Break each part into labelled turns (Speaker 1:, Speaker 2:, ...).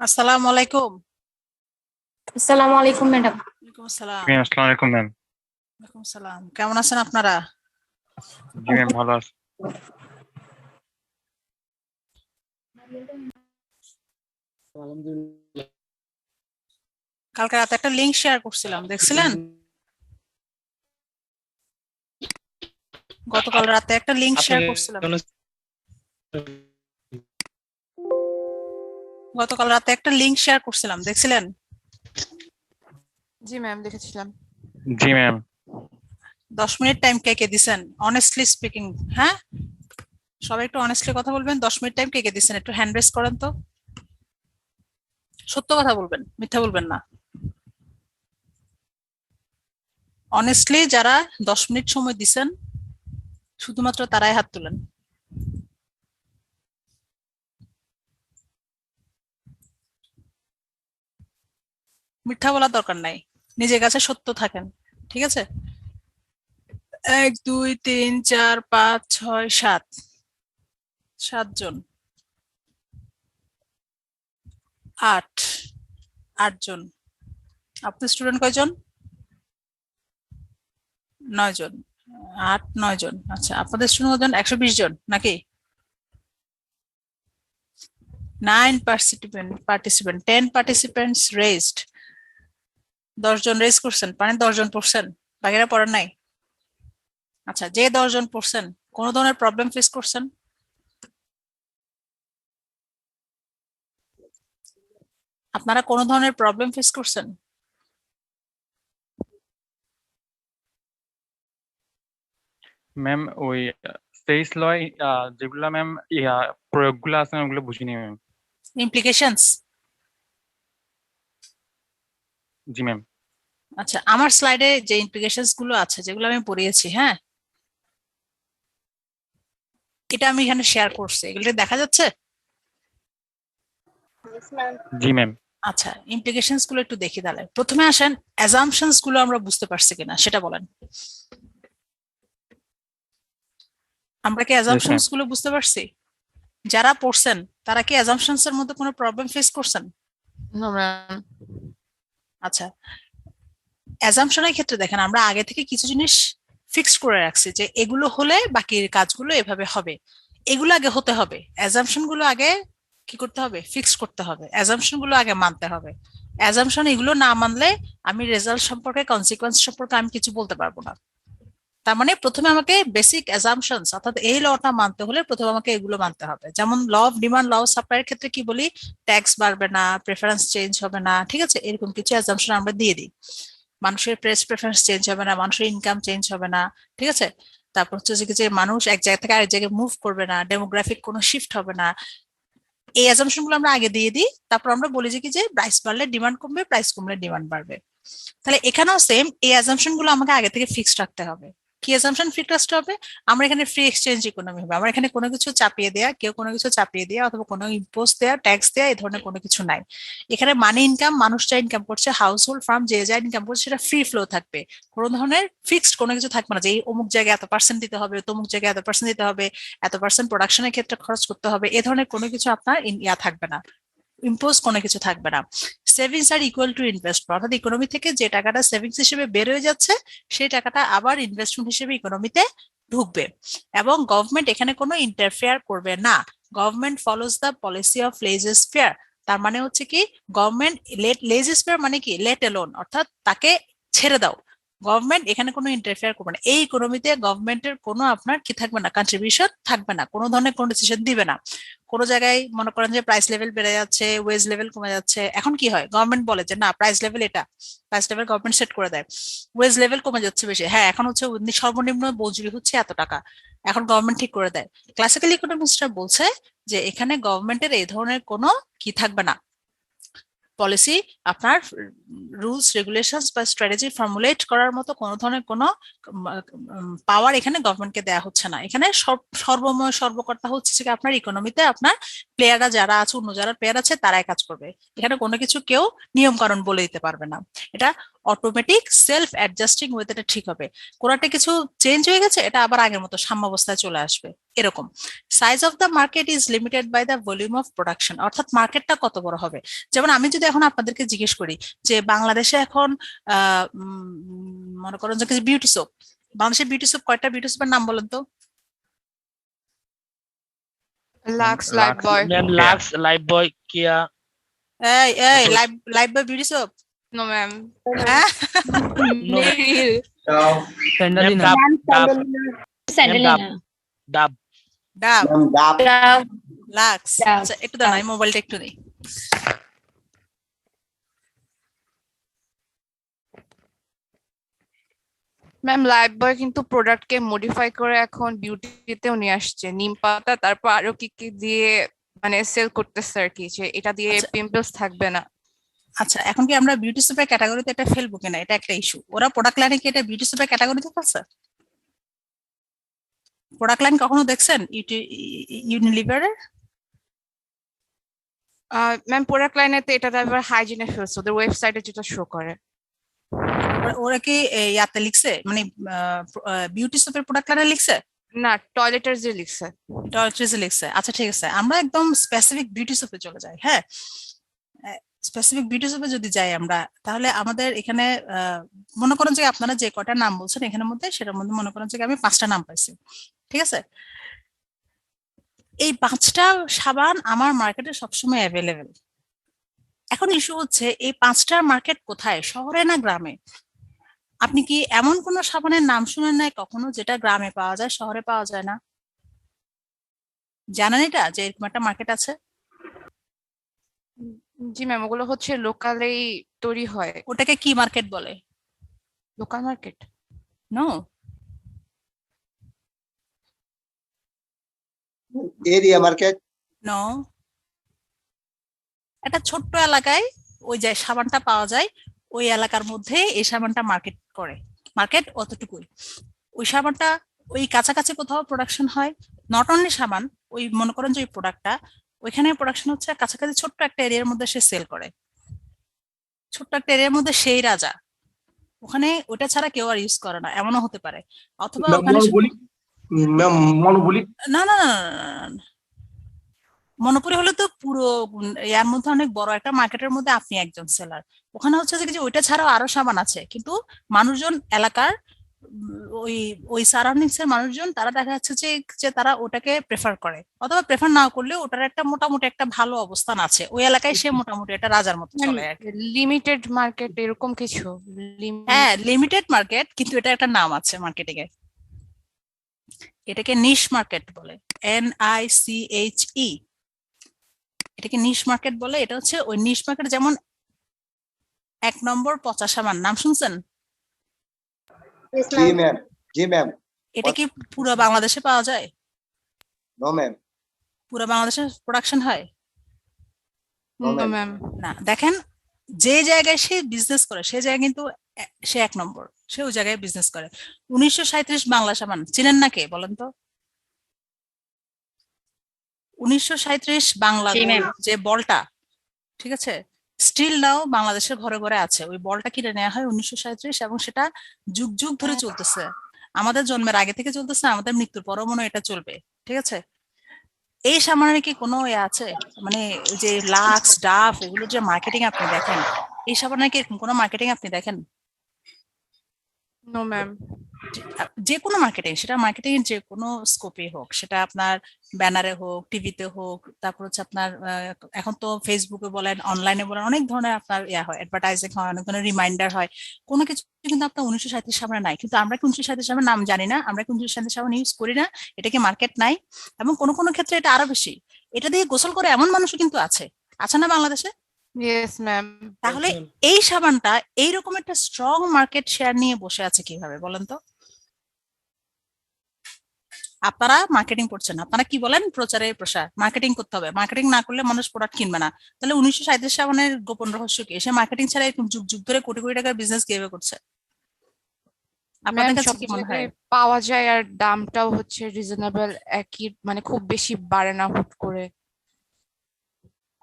Speaker 1: আসসালামু আলাইকুম।
Speaker 2: আসসালামু আলাইকুম ম্যাডাম।
Speaker 1: ওয়ালাইকুম আসসালাম।
Speaker 3: জি ম্যাম, আসসালামু আলাইকুম ম্যাম।
Speaker 1: ওয়ালাইকুম সালাম। কেমন আছেন আপনারা?
Speaker 3: জি ম্যাম, ভালো আছি।
Speaker 1: কালকে রাতে একটা লিংক শেয়ার করছিলাম, দেখছিলেন? গতকাল রাতে একটা লিংক
Speaker 4: আপনি
Speaker 1: শেয়ার করছিলাম। গতকাল রাতে একটা লিংক শেয়ার করছিলাম, দেখছিলেন?
Speaker 5: জি ম্যাম, দেখেছিলাম।
Speaker 3: জি ম্যাম।
Speaker 1: 10 মিনিট টাইম কে কে দিছেন? অনেস্টলি স্পিকিং, হ্যাঁ, সবাই একটু অনেস্টলি কথা বলবেন। 10 মিনিট টাইম কে কে দিছেন? একটু হ্যান্ড রেজ করেন তো। সত্য কথা বলবেন, মিথ্যা বলবেন না। অনেস্টলি যারা 10 মিনিট সময় দিছেন, শুধুমাত্র তারাই হাত তুলেন। মিথ্যা বলার দরকার নাই, নিজের কাছে সত্য থাকেন, ঠিক আছে? 1 2 3 4 5 6 7, 7 জন, 8 জন। আপনার স্টুডেন্ট কয়জন? 9 জন। 8 9 জন, আচ্ছা। আপনাদের স্টুডেন্ট কয়জন? 120 জন নাকি? 9 পার্টিসিপেন্ট, 10 পার্টিসিপেন্টস রেজড। 10 জন রেজ করছেন, মানে 10 জন পড়ছেন, বাকিরা পড়েন নাই। আচ্ছা, যে 10 জন পড়ছেন, কোন ধরনের প্রবলেম ফেস করছেন? আপনারা কোন ধরনের প্রবলেম ফেস করছেন?
Speaker 3: ম্যাম, ওই স্পেস লয় যেগুলা ম্যাম প্রয়োগগুলো আছে ম্যাম, ওগুলো বুঝিনি ম্যাম।
Speaker 1: ইমপ্লিকেশনস।
Speaker 3: জি ম্যাম।
Speaker 1: আচ্ছা, আমার স্লাইডে যে ইমপ্লিকেশনস গুলো আছে, যেগুলো আমি পড়িয়েছি, হ্যাঁ, এটা আমি এখানে শেয়ার করছি, এগুলো দেখা যাচ্ছে?
Speaker 3: জি ম্যাম।
Speaker 1: আচ্ছা, ইমপ্লিকেশনস গুলো একটু দেখি তাহলে। প্রথমে আসেন, অ্যাজাম্পশনস গুলো আমরা বুঝতে পারছি কিনা সেটা বলেন। আমরা কি
Speaker 3: ইয়েস ম্যাম।
Speaker 1: অ্যাজাম্পশনস গুলো বুঝতে পারছি? যারা পড়ছেন তারা কি অ্যাজাম্পশনস এর মধ্যে কোনো প্রবলেম ফেস করছেন?
Speaker 5: No ma'am.
Speaker 1: আচ্ছা, অ্যাজাম্পশনের ক্ষেত্রে দেখেন, আমরা আগে থেকে কিছু জিনিস ফিক্সড করে রাখছি যে এগুলো হলে বাকির কাজগুলো এভাবে হবে, এগুলো আগে হতে হবে। অ্যাজাম্পশন গুলো আগে কি করতে হবে? ফিক্স করতে হবে, অ্যাজাম্পশন গুলো আগে মানতে হবে। অ্যাজাম্পশন এগুলো না মানলে আমি রেজাল্ট সম্পর্কে, কনসিকোয়েন্স সম্পর্কে আমি কিছু বলতে পারবো না। তার মানে প্রথমে আমাকে বেসিক অ্যাজাম্পশনস, অর্থাৎ এই লটা মানতে হলে প্রথমে আমাকে এগুলো মানতে হবে। যেমন law of demand, law of সাপ্লাইয়ের ক্ষেত্রে কি বলি? ট্যাক্স বাড়বে না, প্রেফারেন্স চেঞ্জ হবে না, ঠিক আছে, এরকম কিছু অ্যাজাম্পশন আমরা দিয়ে দিই। মানুষের প্রেফারেন্স চেঞ্জ হবে না, মানুষের ইনকাম চেঞ্জ হবে না, ঠিক আছে। তারপর হচ্ছে যে মানুষ এক জায়গা থেকে আরেক জায়গায় মুভ করবে না, ডেমোগ্রাফিক কোনো শিফট হবে না। এই অ্যাজাম্পশন গুলো আমরা আগে দিয়ে দিই। তারপর আমরা বলি যে কি, যে প্রাইস বাড়লে ডিমান্ড কমবে, প্রাইস কমলে ডিমান্ড বাড়বে। তাহলে এখানেও সেম, এই অ্যাজাম্পশন গুলো আমাকে আগে থেকে ফিক্সড রাখতে হবে। কি অ্যাজাম্পশন ফিক্সড রাখতে হবে? আমরা এখানে ফ্রি এক্সচেঞ্জ ইকোনমি হবে, আমরা এখানে কোনো কিছু চাপিয়ে দেয়া, কেউ কোনো কিছু চাপিয়ে দেয়া অথবা কোনো ইম্পোজ দেয়া, ট্যাক্স দেয়া, এই ধরনের কোনো কিছু নাই। এখানে মানি ইনকাম, মানুষ যা ইনকাম করছে, হাউস হোল্ড ফার্ম যে যা ইনকাম করছে, সেটা ফ্রি ফ্লো থাকবে। কোনো ধরনের ফিক্সড কোনো কিছু থাকবে না যে এই অমুক জায়গায় এত পার্সেন্ট দিতে হবে, তমুক জায়গায় এত পার্সেন্ট দিতে হবে, এত পার্সেন্ট প্রোডাকশনের ক্ষেত্রে খরচ করতে হবে, এ ধরনের কোনো কিছু আপনার ইয়া থাকবে না, ইম্পোজ কোনো কিছু থাকবে না। Savings are equal to investment, অর্থাৎ ইকোনমি থেকে যে টাকাটা সেভিংস হিসেবে বের হয়ে যাচ্ছে, সেই টাকাটা আবার ইনভেস্টমেন্ট হিসেবে ইকোনমিতে ঢুকবে। এবং গভর্নমেন্ট এখানে কোনো ইন্টারফেয়ার করবে না। Government follows the policy of laissez faire. তার মানে হচ্ছে কি, গভর্নমেন্ট লেজিস ফেয়ার মানে কি, লেট এলোন, অর্থাৎ তাকে ছেড়ে দাও। গভর্নমেন্ট এখানে কোনো ইন্টারফেয়ার করবে না। এই ইকোনমিতে গভর্নমেন্টের কোনো আপনার কি থাকবে না, কন্ট্রিবিউশন থাকবে না, কোনো ধরনের কোনো ডিসিশন দিবে না। কোনো জায়গায় মনে করেন যে প্রাইস লেভেল বেড়ে যাচ্ছে, ওয়েজ লেভেল কমে যাচ্ছে, এখন কি হয়, গভর্নমেন্ট বলে যে না, প্রাইস লেভেল এটা, প্রাইস লেভেল গভর্নমেন্ট সেট করে দেয়। ওয়েজ লেভেল কমে যাচ্ছে বেশি, হ্যাঁ, এখন হচ্ছে সর্বনিম্ন মজুরি হচ্ছে এত টাকা, এখন গভর্নমেন্ট ঠিক করে দেয়। ক্লাসিক্যাল ইকোনমিক্সরা বলছে যে এখানে গভর্নমেন্টের এই ধরনের কোনো কি থাকবে না, পলিসি, আপনার রুলস রেগুলেশনস বা স্ট্র্যাটেজি ফর্মুলেট করার মতো কোনো ধরনের কোনো পাওয়ার এখানে গভর্নমেন্টকে দেওয়া হচ্ছে না। এখানে সর্বময় সর্বকর্তা হচ্ছে যে আপনার ইকোনমিতে আপনার প্লেয়াররা যারা আছে, অন্য যারা প্লেয়ার আছে, তারাই কাজ করবে। এখানে কোনো কিছু কেউ নিয়ম কানুন বলে দিতে পারবে না। এটা অটোমেটিক সেলফ অ্যাডজাস্টিং ওয়েতে এটা ঠিক হবে। কোনটা কিছু চেঞ্জ হয়ে গেছে, এটা আবার আগের মতো সাম্যাবস্থায় চলে আসবে এরকম। Size of the market is limited by the volume of production, অর্থাৎ মার্কেটটা কত বড় হবে। যেমন আমি যদি এখন আপনাদেরকে জিজ্ঞেস করি যে বাংলাদেশে এখন মনে করেন যে বিউটি সোপ, বাংলাদেশের বিউটি সোপ কয়টা বিউটি সোপের নাম বলেন তো?
Speaker 5: লাক্স, লাইফ বয়।
Speaker 4: ম্যাম লাক্স, লাইফ বয়, কেয়া।
Speaker 1: এই লাইভ লাইভ বয় বিউটি সোপ,
Speaker 5: নো ম্যাম।
Speaker 1: হ্যাঁ
Speaker 5: মেরিল।
Speaker 4: ম্যাম ডাব, ডাব,
Speaker 2: স্যান্ডেলিনা
Speaker 4: ডাব।
Speaker 1: ডাব,
Speaker 2: ডাব
Speaker 1: লাক্স।
Speaker 2: ডাব,
Speaker 1: আচ্ছা একটু দাঁড়াই, মোবাইলটা একটু নেই।
Speaker 5: ম্যাম লাইফ বয় কিন্তু প্রোডাক্টকে মডিফাই করে এখন বিউটিতেও নিয়ে আসছে, নিম পাতা তারপর আরো কি কি দিয়ে মানে সেল করতেছে আর কি, যে এটা দিয়ে
Speaker 1: আচ্ছা।
Speaker 5: পিম্পলস থাকবে না।
Speaker 1: আচ্ছা এখন কি আমরা বিউটি সোপের ক্যাটাগরিতে এটা ফেলবো কিনা, এটা একটা ইস্যু। ওরা প্রোডাক্ট লাইনে কি এটা বিউটি সোপের ক্যাটাগরিতে ফেলছে? প্রোডাক্ট লাইন কখনো দেখছেন ইউনিলিভারের?
Speaker 5: ম্যাম প্রোডাক্ট লাইনে তো এটা আবার হাইজিনে ফেলছে, ওদের ওয়েবসাইটে যেটা শো করে।
Speaker 1: ওরা কি ইয়াতে লিখছে, মানে বিউটি সোপের প্রোডাক্ট লাইনে লিখছে?
Speaker 5: না, টয়লেটের যে লিখছে।
Speaker 1: টয়লেট্রিজে লিখছে। আচ্ছা ঠিক আছে, আমরা একদম স্পেসিফিক বিউটি সোপে চলে যাই। হ্যাঁ, স্পেসিফিক বিউটি সোপে যদি যাই আমরা, তাহলে আমাদের এখানে মনে করেন যে আপনারা যে কটা নাম বলছেন এখানের মধ্যে, সেটার মধ্যে মনে করেন যে আমি 5টা নাম পাইছি, ঠিক আছে? এই 5টা সাবান আমার মার্কেটে সবসময় অ্যাভেলেবেল। এখন ইস্যু হচ্ছে এই 5টার মার্কেট কোথায়, শহরে না গ্রামে? আপনি কি এমন কোন সাবানের নাম শুনেন নাই কখনো যেটা গ্রামে পাওয়া যায়, শহরে পাওয়া যায় না? জানেন এটা, যে এরকম একটা মার্কেট আছে?
Speaker 5: জি ম্যাম, ওগুলো হচ্ছে লোকালেই তৈরি হয়।
Speaker 1: ওটাকে কি মার্কেট বলে?
Speaker 5: Local market.
Speaker 1: No,
Speaker 6: area market.
Speaker 1: No. একটা ছোট্ট এলাকায় ওই যে সাবানটা পাওয়া যায়, ওই এলাকার মধ্যে এই সাবানটা মার্কেট করে। মার্কেট অতটুকুই। ওই সাবানটা ওই কাছাকাছি কোথাও প্রোডাকশন হয়, নট অনলি সাবান, ওই মনে করেন যে ওই প্রোডাক্টটা ওইখানে প্রোডাকশন হচ্ছে কাছাকাছি ছোট্ট একটা এরিয়ার মধ্যে সে সেল করে। ছোট্ট একটা এরিয়ার মধ্যে সেই রাজা, ওখানে ওটা ছাড়া কেউ আর ইউজ করে না, এমনও হতে পারে। অথবা ওখানে
Speaker 6: মনোবলি।
Speaker 1: না না না, মনোপুরি হলে তো পুরো ইয়ার মধ্যে অনেক বড় একটা মার্কেটের মধ্যে আপনি একজন সেলার। ওখানে হচ্ছে যে ওইটা ছাড়াও আরো সাবান আছে, কিন্তু মানুষজন এলাকার ওই ওই সারাউন্ডিংস এর মানুষজন তারা দেখা যাচ্ছে যে যে তারা ওটাকে প্রেফার করে, অথবা প্রেফার না করলে ওটার একটা মোটামুটি একটা ভালো অবস্থান আছে ওই এলাকায়, সে মোটামুটি একটা রাজার মতো চলে আর কি।
Speaker 5: লিমিটেড মার্কেট এরকম কিছু।
Speaker 1: হ্যাঁ লিমিটেড মার্কেট, কিন্তু এটা একটা নাম আছে মার্কেটিং এর, এটাকে নিশ মার্কেট বলে, NICHE। এটাকে নিশ মার্কেট বলে। এটা হচ্ছে ওই নিশ মার্কেট, যেমন 1 নম্বর পচা সাবান নাম শুনছেন?
Speaker 6: জি ম্যাম, জি ম্যাম।
Speaker 1: এটা কি পুরো বাংলাদেশে পাওয়া যায়?
Speaker 6: No ma'am.
Speaker 1: পুরো বাংলাদেশে প্রোডাকশন হয়
Speaker 5: ম্যাম।
Speaker 1: না। দেখেন, যে জায়গায় সে বিজনেস করে সে জায়গায় কিন্তু সে 1 নম্বর, সে ওই জায়গায় বিজনেস করে। 1937 বাংলা সাবান চিনেন না কে বলেন তো? 1937 বাংলা
Speaker 2: জি, ma'am।
Speaker 1: যে বলটা, ঠিক আছে, স্টিল নাও বাংলাদেশের ঘরে ঘরে আছে। ওই বলটা কিনে নেওয়া হয় 1937, এবং সেটা যুগ যুগ ধরে চলতেছে। আমাদের জন্মের আগে থেকে চলতেছে, আমাদের মৃত্যুর পরও মনে হয় এটা চলবে, ঠিক আছে? এই সামানের কি কোনো ইয়ে আছে, মানে ওই যে লাক্স ডাফ এগুলোর যে মার্কেটিং আপনি দেখেন, এই সাবানের কি এরকম কোনো মার্কেটিং আপনি দেখেন?
Speaker 5: No ma'am.
Speaker 1: যে কোনো মার্কেটিং, সেটা মার্কেটিং এর যে কোনো স্কোপে হোক, সেটা আপনার ব্যানারে হোক, টিভিতে হোক, তারপর হচ্ছে আপনার এখন তো ফেসবুকে বলেন, অনলাইনে বলেন, অনেক ধরনের আপনার ইয়া হয়, অ্যাডভার্টাইজিং হয়, অনেক ধরনের রিমাইন্ডার হয়। কোনো কিছু কিন্তু আপনার 1937 সাবানে নাই, কিন্তু আমরা কি 1937 সাবানের নাম জানি না? আমরা কি 1937 সাবান ইউজ করি না? এটা কি মার্কেট নাই? এবং কোনো কোনো ক্ষেত্রে এটা আরো বেশি, এটা দিয়ে গোসল করে এমন মানুষও কিন্তু আছে, আছে না বাংলাদেশে?
Speaker 5: Yes ma'am.
Speaker 1: তাহলে এই সাবানটা এইরকম একটা স্ট্রং মার্কেট শেয়ার নিয়ে বসে আছে কিভাবে বলেন তো? আপনারা মার্কেটিং করছেন, আপনারা কি বলেন? প্রচারে প্রসার, মার্কেটিং করতে হবে, মার্কেটিং না করলে মানুষ প্রোডাক্ট কিনবে না। তাহলে 1937 সাবানের গোপন রহস্য কি? সে মার্কেটিং ছাড়া এরকম যুগ যুগ ধরে কোটি কোটি টাকার বিজনেস কিভাবে করছে? আপনাদের
Speaker 5: ম্যাম
Speaker 1: কাছে
Speaker 5: সব
Speaker 1: কি মনে হয়?
Speaker 5: জায়গায় পাওয়া যায় আর দামটাও হচ্ছে রিজনেবল, একই মানে খুব বেশি বাড়ে না হুট করে।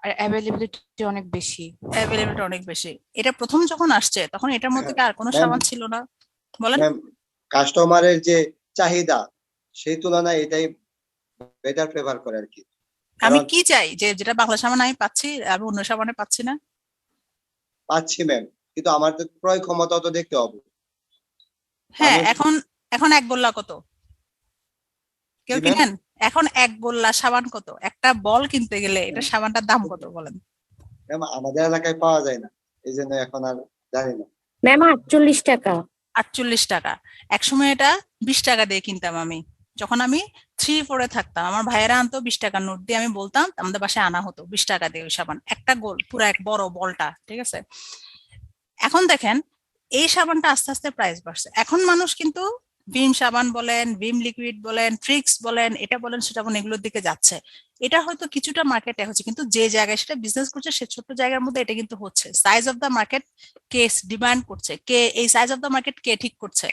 Speaker 5: আর অ্যাভেলেবিলিটি অনেক বেশি।
Speaker 1: অ্যাভেলেবিলিটি অনেক বেশি। এটা প্রথম যখন আসছে তখন এটার মধ্যে কি আর কোনো
Speaker 6: Ma'am,
Speaker 1: সাবান ছিল না? বলেন।
Speaker 6: ম্যাম কাস্টমারের যে চাহিদা সেই তুলনায় এটাই বেটার প্রেফার করে আর কি।
Speaker 1: আমি
Speaker 6: কারণ
Speaker 1: কি চাই যে যেটা বাংলা সাবান আমি পাচ্ছি আমি অন্য সাবানে পাচ্ছি না?
Speaker 6: পাচ্ছি ম্যাম, কিন্তু আমার তো ক্রয় ক্ষমতা তো দেখতে হবে।
Speaker 1: হ্যাঁ,
Speaker 6: মানুষ-
Speaker 1: এখন এক গোল্লা কত? কেউ
Speaker 6: জি, ma'am?
Speaker 1: কিনেন? এখন এক গোল্লা সাবান কত? একটা বল কিনতে গেলে এটা সাবানটার দাম কত বলেন?
Speaker 6: ম্যাম আমাদের এলাকায় পাওয়া যায় না, এই জন্য এখন আর জানি না।
Speaker 2: ম্যাম 48 টাকা।
Speaker 1: 48 টাকা। একসময় এটা 20 টাকা দিয়ে কিনতাম আমি। যখন আমি 3-4-এ থাকতাম আমার ভাইয়েরা আনতো 20 টাকার নোট দিয়ে, আমি বলতাম আমাদের বাসায় আনা হতো 20 টাকা দিয়ে ওই সাবান, একটা গোল পুরো এক বড় বলটা, ঠিক আছে? এখন দেখেন এই সাবানটা আস্তে আস্তে প্রাইস বাড়ছে। এখন মানুষ কিন্তু ভিম সাবান বলেন, ভিম লিকুইড বলেন, ট্রিক্স বলেন, এটা বলেন সেটা বলেন, এগুলোর দিকে যাচ্ছে। এটা হয়তো কিছুটা মার্কেটে হচ্ছে, কিন্তু যে জায়গায় সেটা বিজনেস করছে সে ছোট্ট জায়গার মধ্যে এটা কিন্তু হচ্ছে। Size of the market K demand করছে, কে এই সাইজ অফ দ্য মার্কেট কে ঠিক করছে?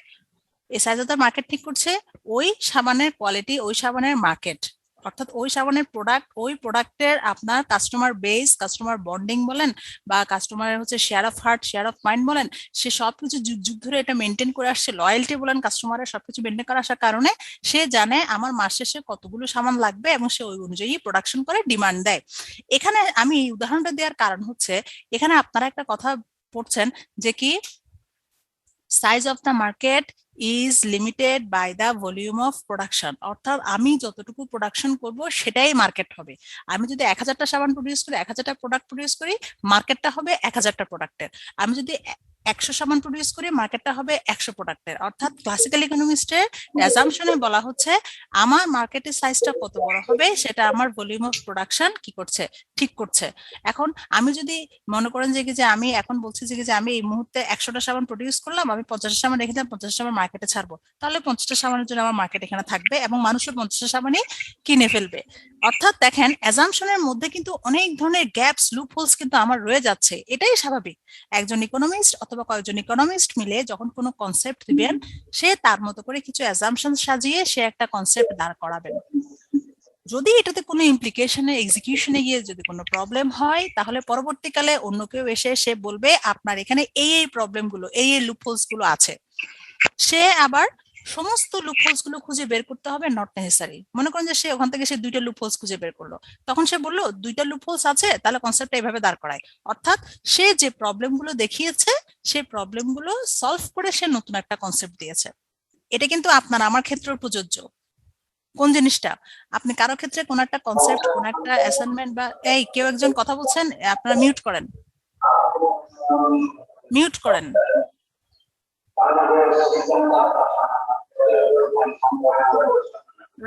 Speaker 1: এই সাইজ অফ দ্য মার্কেট ঠিক করছে ওই সাবানের কোয়ালিটি, ওই সাবানের মার্কেট, অর্থাৎ ওই সাবানের প্রোডাক্ট, ওই প্রোডাক্টের আপনার কাস্টমার বেস, কাস্টমার বন্ডিং বলেন বা কাস্টমারের হচ্ছে share of heart, share of mind বলেন, সে সবকিছু যুগ যুগ ধরে এটা মেনটেন করে আসছে। লয়্যালটি বলেন, কাস্টমারের সবকিছু মেনটেন করে আসার কারণে সে জানে আমার মাস শেষে কতগুলো সামান লাগবে এবং সে ওই অনুযায়ী প্রোডাকশন করে ডিমান্ড দেয়। এখানে আমি এই উদাহরণটা দেওয়ার কারণ হচ্ছে এখানে আপনারা একটা কথা পড়ছেন যে কি size of the market is limited by the volume of production, অর্থাৎ আমি যতটুকু প্রোডাকশন করব সেটাই মার্কেট হবে। আমি যদি 1000টা সাবান প্রডিউস করি, 1000টা প্রোডাক্ট প্রডিউস করি, মার্কেটটা হবে 1000টা প্রোডাক্টের। আমি যদি 100 সাবান প্রডিউস করি, মার্কেটটা হবে 100 প্রোডাক্টের। অর্থাৎ ক্লাসিক্যাল ইকোনমিস্টের অ্যাজাম্পশনে বলা হচ্ছে আমার মার্কেটের সাইজটা কত বড় হবে সেটা আমার ভলিউম অফ প্রোডাকশন কি করছে, ঠিক করছে। এখন আমি যদি মনে করেন যে আমি এখন বলছি যে আমি এই মুহূর্তে 100টা সাবান প্রডিউস করলাম, আমি 50টা সাবান রেখে দিলাম, 50টা সাবান মার্কেটে ছাড়বো, তাহলে 50টা সাবানের জন্য আমার মার্কেট এখানে থাকবে এবং মানুষও 50টা সাবানই কিনে ফেলবে। অর্থাৎ দেখেন অ্যাজাম্পশনের মধ্যে কিন্তু অনেক ধরনের গ্যাপস, লুপহোলস কিন্তু আমার রয়ে যাচ্ছে। এটাই স্বাভাবিক। একজন ইকোনমিস্ট অথবা কয়েকজন ইকোনমিস্ট মিলে যখন কোনো কনসেপ্ট দিবেন সে তার মতো করে কিছু অ্যাজাম্পশন সাজিয়ে সে একটা কনসেপ্ট দাঁড় করাবেন। যদি এটাতে কোনো ইমপ্লিকেশনে, এক্সিকিউশনে গিয়ে যদি কোনো প্রবলেম হয় তাহলে পরবর্তীকালে অন্য কেউ এসে সে বলবে আপনার এখানে এই প্রবলেম গুলো, এই লুপহোলস গুলো আছে। সে আবার সমস্ত লুপহোলস গুলো খুঁজে বের করতে হবে, নট নেসেসারি। মনে করেন যে সে ওখান থেকে সে 2টা লুপহোলস খুঁজে বের করলো, তখন সে বললো 2টা লুপহোলস আছে তাহলে কনসেপ্টটা এইভাবে দাঁড় করায়। অর্থাৎ সে যে প্রবলেম গুলো দেখিয়েছে সেই প্রবলেম গুলো সলভ করে সে নতুন একটা কনসেপ্ট দিয়েছে। এটা কিন্তু আপনার আমার ক্ষেত্রেও প্রযোজ্য। কোন জিনিসটা? আপনি কারো ক্ষেত্রে কোন একটা কনসেপ্ট, কোন একটা অ্যাসাইনমেন্ট বা এই কেউ একজন কথা বলছেন, আপনারা মিউট করেন, মিউট করেন।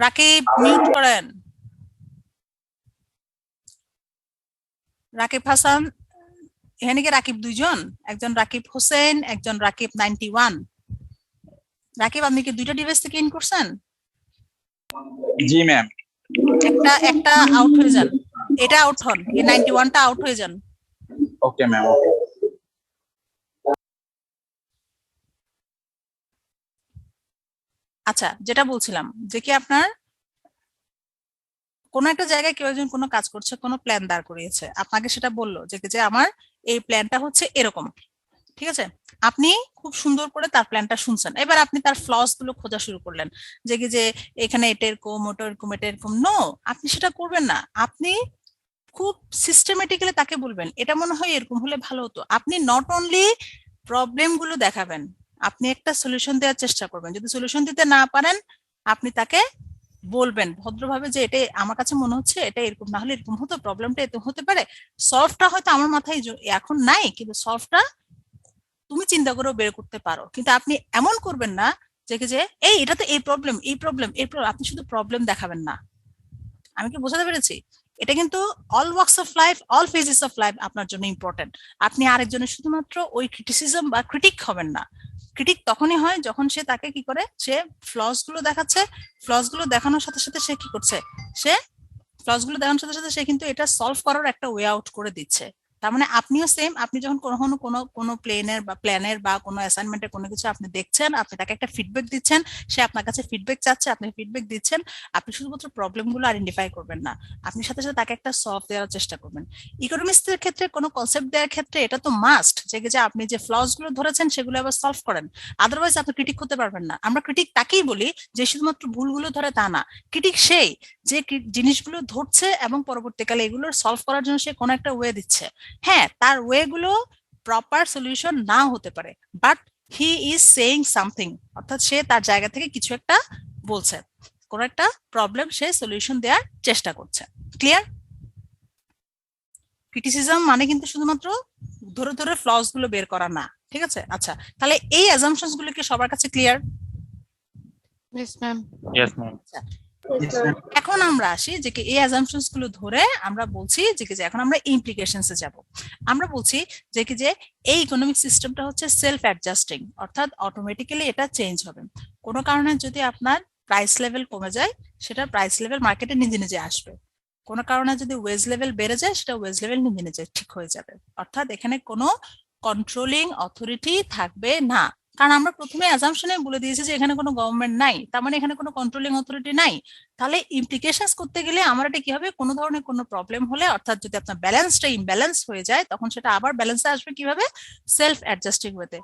Speaker 1: রাকিব মিউট করেন। রাকিব হাসান, এখানে কি রাকিব দুইজন? একজন রাকিব হোসেন, একজন রাকিব 91। রাকিব আপনি কি 2টা ডিভাইস থেকে ইন করছেন?
Speaker 7: জি ম্যাম।
Speaker 1: একটা আউট হয়ে যান, এটা আউট হন, এই 91টা আউট হয়ে যান।
Speaker 7: ওকে ম্যাম, ওকে।
Speaker 1: আচ্ছা, যেটা বলছিলাম যে কি আপনার কোন একটা জায়গায় কেউ একজন কোনো কাজ করছে, কোনো প্ল্যান দাঁড় করিয়েছে, আপনাকে সেটা বললো যে আমার এই প্ল্যানটা হচ্ছে এরকম, ঠিক আছে? আপনি খুব সুন্দর করে তার প্ল্যানটা শুনছেন, এবার আপনি তার ফ্লস গুলো খোঁজা শুরু করলেন যে এখানে এটা এরকম, ওটা এরকম, এটা এরকম। নো, আপনি সেটা করবেন না। আপনি খুব সিস্টেমেটিক্যালি তাকে বলবেন এটা মনে হয় এরকম হলে ভালো হতো। আপনি নট অনলি প্রবলেম গুলো দেখাবেন, আপনি একটা সলিউশন দেওয়ার চেষ্টা করবেন। যদি সলিউশন দিতে না পারেন আপনি তাকে বলবেন ভদ্রভাবে যে এটা আমার কাছে মনে হচ্ছে এটা এরকম না হলে এরকম হতো, প্রবলেমটা এরকম হতে পারে, সলভটা হয়তো আমার মাথায় এখন নাই কিন্তু সলভটা তুমি চিন্তা করেও বের করতে পারো। কিন্তু আপনি এমন করবেন না যে এই এটা তো এই প্রবলেম, এই প্রবলেম, এই প্রবলেম, আপনি শুধু প্রবলেম দেখাবেন না। আমি কি বোঝাতে পেরেছি? এটা কিন্তু all works of life, all phases of life আপনার জন্য ইম্পর্টেন্ট। আপনি আরেকজনের শুধুমাত্র ওই ক্রিটিসিজম বা ক্রিটিক হবেন না। ক্রিটিক তখনই হয় যখন সে তাকে কি করে, সে ফ্লস গুলো দেখাচ্ছে, ফ্লস গুলো দেখানোর সাথে সাথে সে কি করছে, সে ফ্লস গুলো দেখানোর সাথে সাথে সে কিন্তু এটা সলভ করার একটা ওয়ে আউট করে দিচ্ছে। তার মানে আপনিও সেম, আপনি যখন কখনো কোনো কোনো প্ল্যানের বা কোনো অ্যাসাইনমেন্টের কোনো কিছু আপনি দেখছেন, আপনি তাকে একটা ফিডব্যাক দিচ্ছেন, সে আপনার কাছে ফিডব্যাক চাচ্ছে, আপনি ফিডব্যাক দিচ্ছেন, আপনি শুধুমাত্র প্রবলেমগুলো আইডেন্টিফাই করবেন না, আপনি সাথে সাথে তাকে একটা সলভ দেওয়ার চেষ্টা করবেন। ইকোনমিক্সের ক্ষেত্রে কোনো কনসেপ্ট দেওয়ার ক্ষেত্রে এটা তো মাস্ট যে আপনি যে ফ্লস গুলো ধরেছেন সেগুলো আবার সলভ করেন, আদারওয়াইজ আপনি ক্রিটিক হতে পারবেন না। আমরা ক্রিটিক তাকেই বলি যে শুধুমাত্র ভুলগুলো ধরে, তা না, ক্রিটিক সেই যে জিনিসগুলো ধরছে এবং পরবর্তীকালে এগুলো সলভ করার জন্য সে কোনো একটা ওয়ে দিচ্ছে। হ্যাঁ, তার ওয়ে গুলো প্রপার সলিউশন নাও হতে পারে, but he is saying something, অর্থাৎ সে তার জায়গা থেকে কিছু একটা বলছে, কোন একটা প্রবলেম সে সলিউশন দেওয়ার চেষ্টা করছে। ক্লিয়ার? ক্রিটিসিজম মানে কিন্তু শুধুমাত্র ধরে ধরে ফ্লস গুলো বের করা না, ঠিক আছে? আচ্ছা, তাহলে এই অ্যাজাম্পশনস গুলো কি সবার কাছে clear?
Speaker 5: Yes ma'am.
Speaker 3: Yes ma'am.
Speaker 1: এখন আমরা আসি যে এই অ্যাজাম্পশনস গুলো ধরে আমরা বলছি যে এখন আমরা ইমপ্লিকেশনসে যাব। আমরা বলছি যে এই ইকোনমিক সিস্টেমটা হচ্ছে সেলফ অ্যাডজাস্টিং, অর্থাৎ অটোমেটিক্যালি এটা চেঞ্জ হবে। কোনো কারণে যদি আপনার প্রাইস লেভেল কমে যায়, সেটা প্রাইস লেভেল মার্কেটে নিজে নিজে আসবে। কোনো কারণে যদি ওয়েজ লেভেল বেড়ে যায়, সেটা ওয়েজ লেভেল নিজে নিজে ঠিক হয়ে যাবে। অর্থাৎ এখানে কোনো কন্ট্রোলিং অথরিটি থাকবে না, কারণ আমরা প্রথমে অ্যাজাম্পশনে বলে দিয়েছি যে এখানে কোনো গভর্নমেন্ট নাই, তার মানে এখানে কোনো কন্ট্রোলিং অথরিটি নাই। তাহলে ইমপ্লিকেশনস করতে গেলে আমার এটা কি হবে, কোনো ধরনের কোনো প্রবলেম হলে, অর্থাৎ যদি আপনার ব্যালেন্সটা ইমব্যালেন্স হয়ে যায়, তখন সেটা আবার ব্যালেন্সে আসবে কিভাবে? সেলফ অ্যাডজাস্টিং ওয়েতে,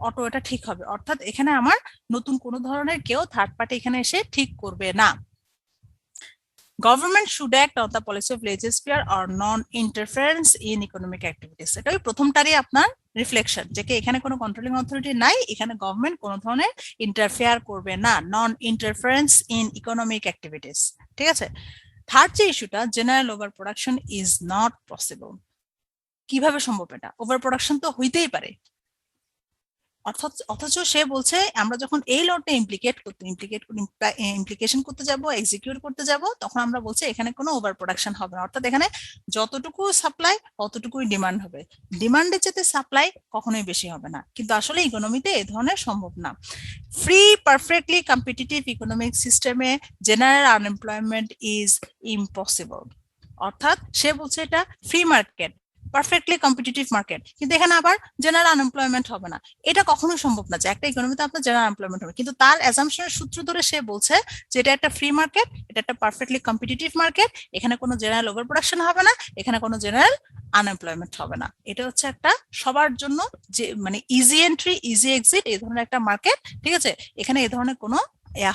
Speaker 1: অটো এটা ঠিক হবে। অর্থাৎ এখানে আমার নতুন কোনো ধরনের কেউ থার্ড পার্টি এখানে এসে ঠিক করবে না। Government should act on the policy of laissez-faire or non-interference in economic activities. এটা ওই প্রথমটারই আপনার রিফ্লেকশন, যে এখানে কোনো কন্ট্রোলিং অথরিটি নাই, এখানে গভর্নমেন্ট কোনো ধরনের ইন্টারফেয়ার করবে না, নন ইন্টারফারেন্স ইন ইকোনমিক অ্যাক্টিভিটিস। ঠিক আছে? থার্ড যে ইস্যুটা, general over production is not possible. কিভাবে সম্ভব? এটা ওভার প্রোডাকশন তো হইতেই পারে, অথচ সে বলছে আমরা যখন এই লটে ইমপ্লিকেশন করতে যাব, এক্সিকিউট করতে যাব, তখন আমরা বলছি এখানে কোনো ওভার প্রোডাকশন হবে না। অর্থাৎ এখানে যতটুকু সাপ্লাই ততটুকুই ডিমান্ড হবে, ডিমান্ডের চেয়ে সাপ্লাই কখনোই বেশি হবে না। কিন্তু আসলে ইকোনমিতে এই ধরনের সম্ভব না। ফ্রি পারফেক্টলি কম্পিটিটিভ ইকোনমিক সিস্টেমে জেনারেল আনএমপ্লয়মেন্ট ইজ ইম্পসিবল। অর্থাৎ সে বলছে এটা free market, perfectly competitive market, কিন্তু এখানে আবার জেনারেল আনএমপ্লয়মেন্ট হবে না। এটা কখনোই সম্ভব না যে একটা ইকোনমিতে আপনার জেনারেল আনএমপ্লয়মেন্ট হবে। কিন্তু তার অ্যাজাম্পশনের সূত্র ধরে সে বলছে যে এটা একটা ফ্রি মার্কেট, এটা একটা পারফেক্টলি কম্পিটিটিভ মার্কেট, এখানে কোনো জেনারেল ওভার প্রোডাকশন হবে না, এখানে কোনো জেনারেল আনএমপ্লয়মেন্ট হবে না। এটা হচ্ছে একটা সবার জন্য যে মানে ইজি এন্ট্রি ইজি এক্সিট এই ধরনের একটা মার্কেট। ঠিক আছে? এখানে এই ধরনের কোনো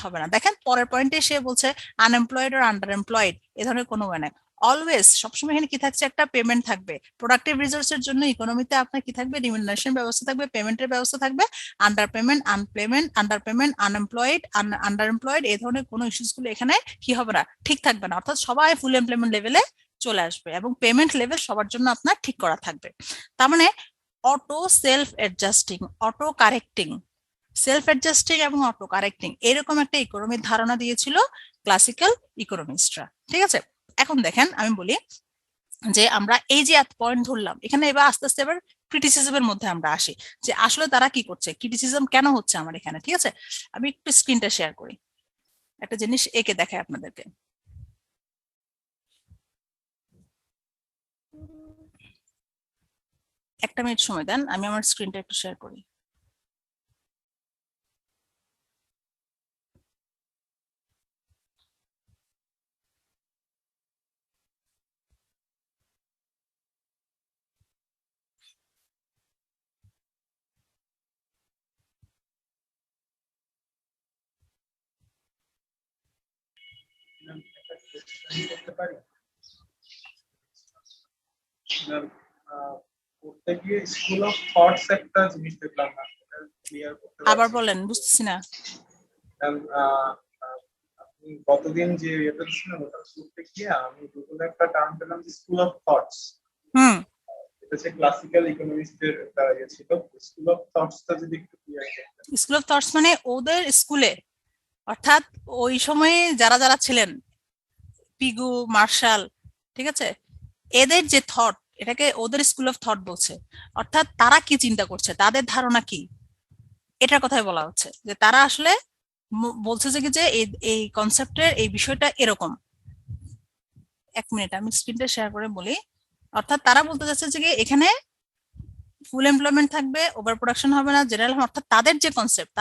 Speaker 1: হবে না। দেখেন পরের পয়েন্টে সে বলছে আনএমপ্লয়েড আর আন্ডার এমপ্লয়েড এ ধরনের কোনো ওয়ে নাই। অলওয়েজ সবসময় এখানে কি থাকছে, একটা পেমেন্ট থাকবে। প্রোডাক্টিভ রিসোর্সের জন্য ইকোনমিতে আপনার কি থাকবে, রিমিউনারেশন ব্যবস্থা থাকবে, পেমেন্টের ব্যবস্থা থাকবে। Under payment, unemployed, under employed এই ধরনের কোনো ইস্যুস গুলো এখানে কি হবে না, ঠিক থাকবে না। অর্থাৎ সবাই ফুল এমপ্লয়মেন্ট লেভেলে চলে আসবে এবং পেমেন্ট লেভেল সবার জন্য আপনার ঠিক করা থাকবে। তার মানে auto self adjusting, auto correcting, self adjusting এবং অটো কারেক্টিং এরকম একটা ইকোনমির ধারণা দিয়েছিল ক্লাসিক্যাল ইকোনমিস্টরা। ঠিক আছে? এখন দেখেন আমি বলি যে আমরা এই যে পয়েন্ট ধরলাম, এখানে এবার আস্তে আস্তে এবার ক্রিটিসিজমের মধ্যে আমরা আসি যে আসলে তারা কি করছে, ক্রিটিসিজম কেন হচ্ছে আমার এখানে। ঠিক আছে? আমি একটু স্ক্রিনটা শেয়ার করি, একটা জিনিস এঁকে দেখাই আপনাদেরকে। একটা মিনিট সময় দেন, আমি আমার স্ক্রিনটা একটু শেয়ার করি।
Speaker 8: স্কুল অফ থটস একটা জিনিস দেখলাম না, ক্লিয়ার করতে
Speaker 1: আবার বলেন, বুঝতেছি না।
Speaker 8: আপনি গতদিন যে এটা ছিলেন ওটা করতে গিয়ে আমি গুগলে একটা টার্ম পেলাম যে স্কুল অফ থটস। এটা হচ্ছে ক্লাসিক্যাল ইকোনমিক্সের একটা ইয়ে ছিল। স্কুল অফ থটসটা যদি একটু ক্লিয়ার করতেন।
Speaker 1: স্কুল অফ থটস মানে ওদের স্কুলে, অর্থাৎ ওই সময়ে যারা যারা ছিলেন, পিগু, মার্শাল, ঠিক আছে, এদের যে থট, এটাকে ওদের স্কুল অফ থট বলছে। অর্থাৎ তারা কি চিন্তা করছে, তাদের ধারণা কি, এটার কথাই বলা হচ্ছে। যে তারা আসলে বলছে যে এই কনসেপ্টের এই বিষয়টা এরকম। এক মিনিট আমি স্ক্রিনটা শেয়ার করে বলি। অর্থাৎ তারা বলতে যাচ্ছে যে কি এখানে ফুল এমপ্লয়মেন্ট থাকবে, ওভার প্রোডাকশন হবে না, জেনারেল, অর্থাৎ তাদের যে কনসেপ্ট,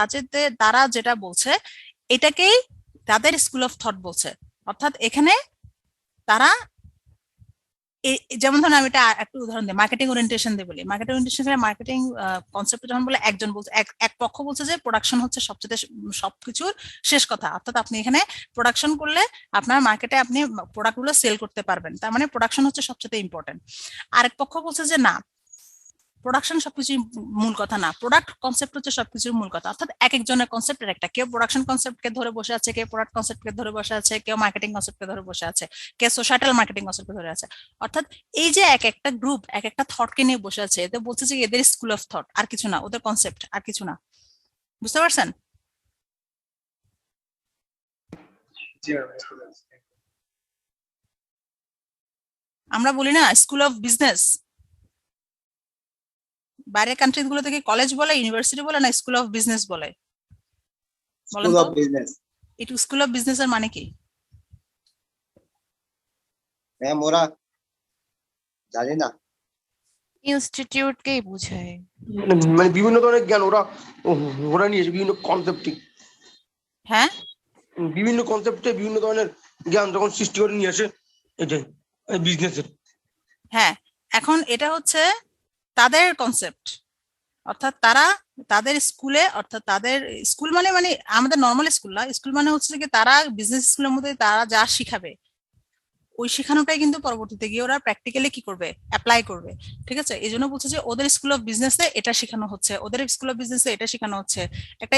Speaker 1: তারা যেটা বলছে এটাকেই তাদের স্কুল অফ থট বলছে। অর্থাৎ এখানে তারা যেমন ধরুন আমি এটা একটু উদাহরণ দিই, মার্কেটিং ওরিয়েন্টেশন দিয়ে বলি। মার্কেটিং ওরিয়েন্টেশন মার্কেটিং কনসেপ্ট যখন বলে একজন বলছে, এক পক্ষ বলছে যে প্রোডাকশন হচ্ছে সবচেয়ে সবকিছুর শেষ কথা, অর্থাৎ আপনি এখানে প্রোডাকশন করলে আপনার মার্কেটে আপনি প্রোডাক্টগুলো সেল করতে পারবেন, তার মানে প্রোডাকশন হচ্ছে সবচেয়ে ইম্পর্টেন্ট। আরেক পক্ষ বলছে যে না, প্রোডাকশন সবকিছুই মূল কথা না, প্রোডাক্ট কনসেপ্ট হচ্ছে সবকিছুর মূল কথা। অর্থাৎ এক একজনের কনসেপ্টের একটা, কেউ প্রোডাকশন কনসেপ্টকে ধরে বসে আছে, কেউ প্রোডাক্ট কনসেপ্টকে ধরে বসে আছে, কেউ মার্কেটিং কনসেপ্টকে ধরে বসে আছে, কেউ সোশ্যাল মার্কেটিং কনসেপ্টকে ধরে আছে। অর্থাৎ এই যে এক একটা গ্রুপ এক একটা থটকে নিয়ে বসে আছে, এতে বলছে যে এদের স্কুল অফ থট, আর কিছু না, ওদের কনসেপ্ট আর কিছু না। বুঝতে পারছেন?
Speaker 8: জি ম্যাম, বুঝতে পেরেছি।
Speaker 1: আমরা বলি না স্কুল অফ বিজনেস, বাইরের কান্ট্রি গুলো থেকে কলেজ বলে, ইউনিভার্সিটি বলে, না স্কুল অফ বিজনেস বলে? বলেন
Speaker 6: স্কুল
Speaker 1: তো,
Speaker 6: অফ বিজনেস।
Speaker 1: এই স্কুল অফ বিজনেস এর মানে কি?
Speaker 6: ম্যাম ওরা জানি না।
Speaker 5: ইনস্টিটিউটকেই বুঝায়।
Speaker 9: মানে বিভিন্ন ধরনের জ্ঞান ওরা নিয়েছে, বিভিন্ন কনসেপ্টে,
Speaker 1: হ্যাঁ,
Speaker 9: বিভিন্ন কনসেপ্টে বিভিন্ন ধরনের জ্ঞান যখন সৃষ্টি করে নিয়ে আসে, এটাই বিজনেসের।
Speaker 1: হ্যাঁ, এখন এটা হচ্ছে তাদের কনসেপ্ট, অর্থাৎ তারা তাদের স্কুলে, অর্থাৎ তাদের স্কুল মানে আমাদের নর্মাল স্কুল না, স্কুল মানে হচ্ছে যে তারা বিজনেস স্কুলের মধ্যে তারা যা শিখাবে ওই শেখানোটাই কিন্তু পরবর্তীতে গিয়ে ওরা প্র্যাকটিক্যালি কি করবে, অ্যাপ্লাই করবে। ঠিক আছে, এই জন্য বলছে যে ওদের স্কুল অফ বিজনেসে এটা শেখানো হচ্ছে, ওদের স্কুল অফ বিজনেসে এটা শেখানো হচ্ছে। একটা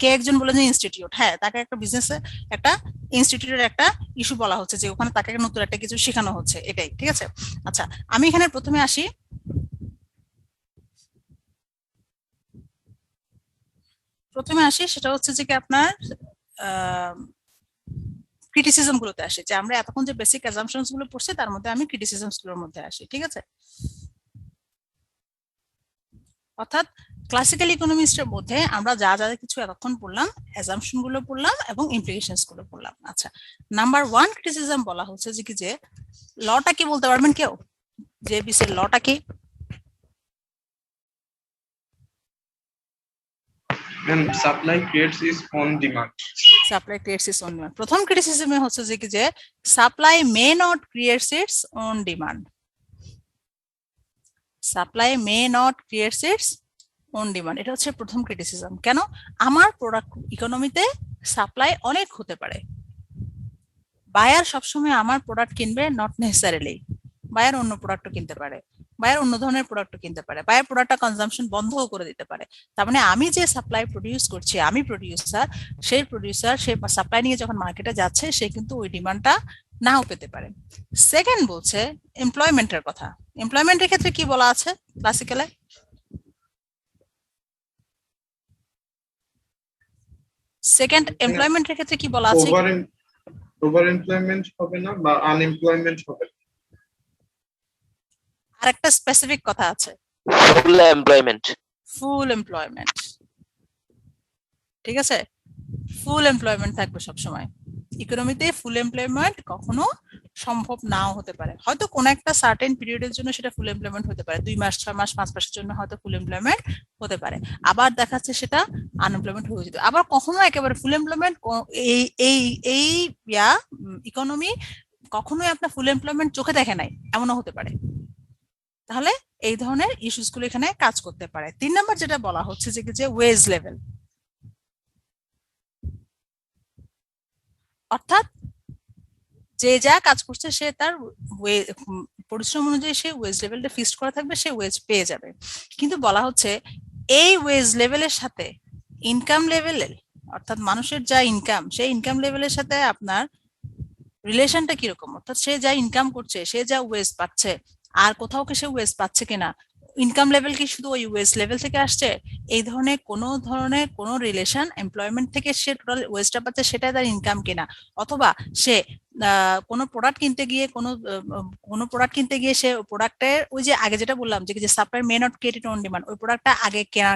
Speaker 1: কে একজন বলে যে ইনস্টিটিউট, হ্যাঁ তাকে একটা বিজনেসে একটা ইনস্টিটিউটের একটা ইস্যু বলা হচ্ছে যে ওখানে তাকে নতুন একটা কিছু শেখানো হচ্ছে, এটাই। ঠিক আছে, আচ্ছা আমি এখানে প্রথমে আসি, সেটা হচ্ছে যে কি আপনার ক্রিটিসিজম গুলোতে আসি, যে আমরা এতক্ষণ যে বেসিক অ্যাজাম্পশনস গুলো পড়ছি তার মধ্যে আমি ক্রিটিসিজমস গুলোর মধ্যে আসি। ঠিক আছে, অর্থাৎ ক্লাসিক্যাল ইকোনমিক্সের মধ্যে আমরা যা যা কিছু এতক্ষণ পড়লাম, অ্যাজাম্পশন গুলো পড়লাম এবং ইমপ্লিকেশনস গুলো পড়লাম। আচ্ছা, নাম্বার 1 ক্রিটিসিজম বলা হচ্ছে যে কি, যে লটা কি বলতে পারবেন কেউ, যে বিসির লটা কি?
Speaker 8: Ma'am supply creates is on demand.
Speaker 1: Supply creates its own demand. প্রথম ক্রিটিসিজমে হচ্ছে যে কি, যে supply may not creates its own demand. Supply may not creates its own demand, এটা হচ্ছে প্রথম ক্রিটিসিজম। কেন? আমার প্রোডাক্ট ইকোনমিতে সাপ্লাই অনেক হতে পারে, বায়ার সবসময় আমার প্রোডাক্ট কিনবে নট নেসেসারিলি, বায়ার অন্য প্রোডাক্টও কিনতে পারে, বায়ার অন্য ধরনের প্রোডাক্টও কিনতে পারে, বায়ার প্রোডাক্টটা কনজাম্পশন বন্ধও করে দিতে পারে। তার মানে আমি যে সাপ্লাই প্রডিউস করছি, আমি প্রডিউসার, সেই সাপ্লাই নিয়ে যখন মার্কেটে যাচ্ছে সে কিন্তু ওই ডিমান্ডটা নাও পেতে পারে। সেকেন্ড বলছে এমপ্লয়মেন্টের কথা। এমপ্লয়মেন্টের ক্ষেত্রে কি বলা আছে ক্লাসিক্যালে? সেকেন্ড এমপ্লয়মেন্টের ক্ষেত্রে কি বলা আছে?
Speaker 8: ওভার এমপ্লয়মেন্ট হবে না বা আনএমপ্লয়মেন্ট হবে না।
Speaker 1: আর একটা স্পেসিফিক কথা আছে,
Speaker 10: ফুল এমপ্লয়মেন্ট।
Speaker 1: ফুল এমপ্লয়মেন্ট। ঠিক আছে, ফুল এমপ্লয়মেন্ট থাকবে সবসময়। ইকোনমিতে ফুল এমপ্লয়মেন্ট কখনো সম্ভব নাও হতে পারে, হয়তো কোন একটা সার্টেন পিরিয়ডের জন্য সেটা ফুল এমপ্লয়মেন্ট হতে পারে, 2 মাস 6 মাস 5 মাসের জন্য হয়তো ফুল এমপ্লয়মেন্ট হতে পারে, আবার দেখাচ্ছে সেটা আনএমপ্লয়মেন্ট হয়ে যেতে, আবার কখনো একেবারে ফুল এমপ্লয়মেন্ট, এই এই এই ইকোনমি কখনোই আপনার ফুল এমপ্লয়মেন্ট চোখে দেখে নাই, এমনও হতে পারে। তাহলে এই ধরনের ইস্যুস গুলো এখানে কাজ করতে পারে। 3 নাম্বার যেটা বলা হচ্ছে যে ওয়েজ লেভেল, অর্থাৎ যে যা কাজ করছে সে তার পরিশ্রম অনুযায়ী সে ওয়েজ লেভেলটা ফিক্সড করা থাকবে, সে ওয়েজ পেয়ে যাবে। কিন্তু বলা হচ্ছে এই ওয়েজ লেভেলের সাথে ইনকাম লেভেলের, অর্থাৎ মানুষের যা ইনকাম, সেই ইনকাম লেভেলের সাথে আপনার রিলেশনটা কিরকম, অর্থাৎ সে যা ইনকাম করছে, সে যা ওয়েজ পাচ্ছে, আর কোথাও কি সে ওয়েজ পাচ্ছে কিনা, ইনকাম লেভেল কি শুধু ওই ওয়েজ লেভেল থেকে আসছে, এই ধরনের কোনো রিলেশন এমপ্লয়মেন্ট থেকে সে টোটাল ওয়েজটা পাচ্ছে সেটা তার ইনকাম কিনা, অথবা সে কোনো প্রোডাক্ট কিনতে গিয়ে কোনো প্রোডাক্ট কিনতে গিয়ে সে প্রোডাক্টের ওই যে আগে যেটা বললাম যে supply may not created on demand, ওই প্রোডাক্টটা আগে কেনা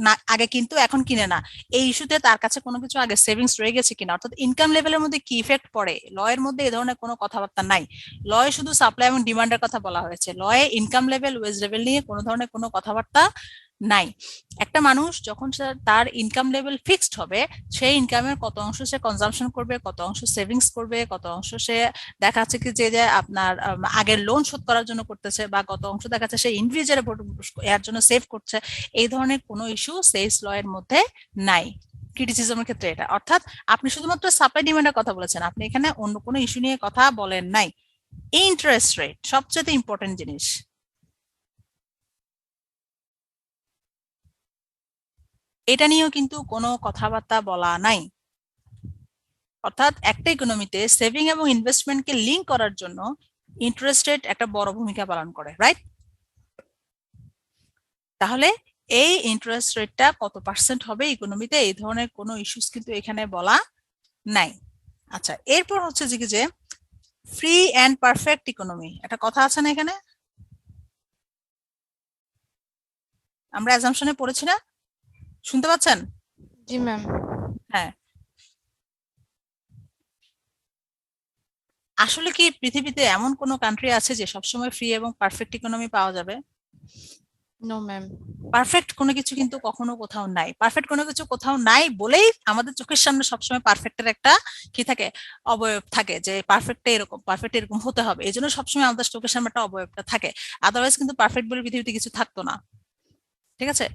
Speaker 1: না, আগে কিন্তু এখন কিনে না, এই ইস্যুতে তার কাছে কোনো কিছু আগে সেভিংস রয়ে গেছে কিনা, অর্থাৎ ইনকাম লেভেলের মধ্যে কি ইফেক্ট পড়ে, ল এর মধ্যে এই ধরনের কোনো কথাবার্তা নাই। ল এ শুধু সাপ্লাই এবং ডিমান্ডের কথা বলা হয়েছে, ল এ ইনকাম লেভেল ওয়েজ লেভেল নিয়ে কোনো ধরনের কোনো কথাবার্তা নাই। একটা মানুষ যখন তার ইনকাম লেভেল ফিক্সড হবে, সেই ইনকামের কত অংশ সে কনজাম্পশন করবে, কত অংশ সেভিংস করবে, কত অংশ সে দেখা যাচ্ছে কি যে আপনার আগের লোন শোধ করার জন্য করতেছে, বা কত অংশ দেখা যাচ্ছে সে ইন্ডিভিজুয়াল এর জন্য সেভ করছে, এই ধরনের কোনো ইস্যু সেলস ল এর মধ্যে নাই ক্রিটিসিজমের ক্ষেত্রে। এটা অর্থাৎ আপনি শুধুমাত্র সাপ্লাই ডিমান্ডের কথা বলেছেন, আপনি এখানে অন্য কোনো ইস্যু নিয়ে কথা বলেন নাই। ইন্টারেস্ট রেট সবচেয়ে ইম্পর্টেন্ট জিনিস, এটা নিয়েও কিন্তু কোনো কথাবার্তা বলা নাই। অর্থাৎ একটা ইকোনমিতে সেভিং এবং ইনভেস্টমেন্টকে লিঙ্ক করার জন্য ইন্টারেস্ট রেট একটা বড় ভূমিকা পালন করে, রাইট? তাহলে এই ইন্টারেস্ট রেটটা কত পার্সেন্ট হবে ইকোনমিতে, এই ধরনের কোনো ইস্যুস কিন্তু এখানে বলা নাই। আচ্ছা, এরপর হচ্ছে যে ফ্রি অ্যান্ড পারফেক্ট ইকোনমি, একটা কথা আছে না এখানে, আমরা অ্যাজাম্পশনে পড়েছি না, শুনতে পাচ্ছেন?
Speaker 5: জি ম্যাম।
Speaker 1: হ্যাঁ, আসলে কি পৃথিবীতে এমন কোনো কান্ট্রি আছে যে সবসময় ফ্রি এবং পারফেক্ট ইকোনমি পাওয়া যাবে?
Speaker 5: No ma'am.
Speaker 1: পারফেক্ট কোনো কিছু কিন্তু কখনো কোথাও নাই, পারফেক্ট কোনো কিছু কোথাও নাই বলেই আমাদের চোখের সামনে সবসময় পারফেক্টের একটা কি থাকে, অবয়ব থাকে, যে পারফেক্ট এরকম হতে হবে, এই জন্য সবসময় আমাদের চোখের সামনে একটা অবয়বটা থাকে, আদারওয়াইজ কিন্তু পারফেক্ট বলে পৃথিবীতে কিছু থাকতো না। ঠিক আছে,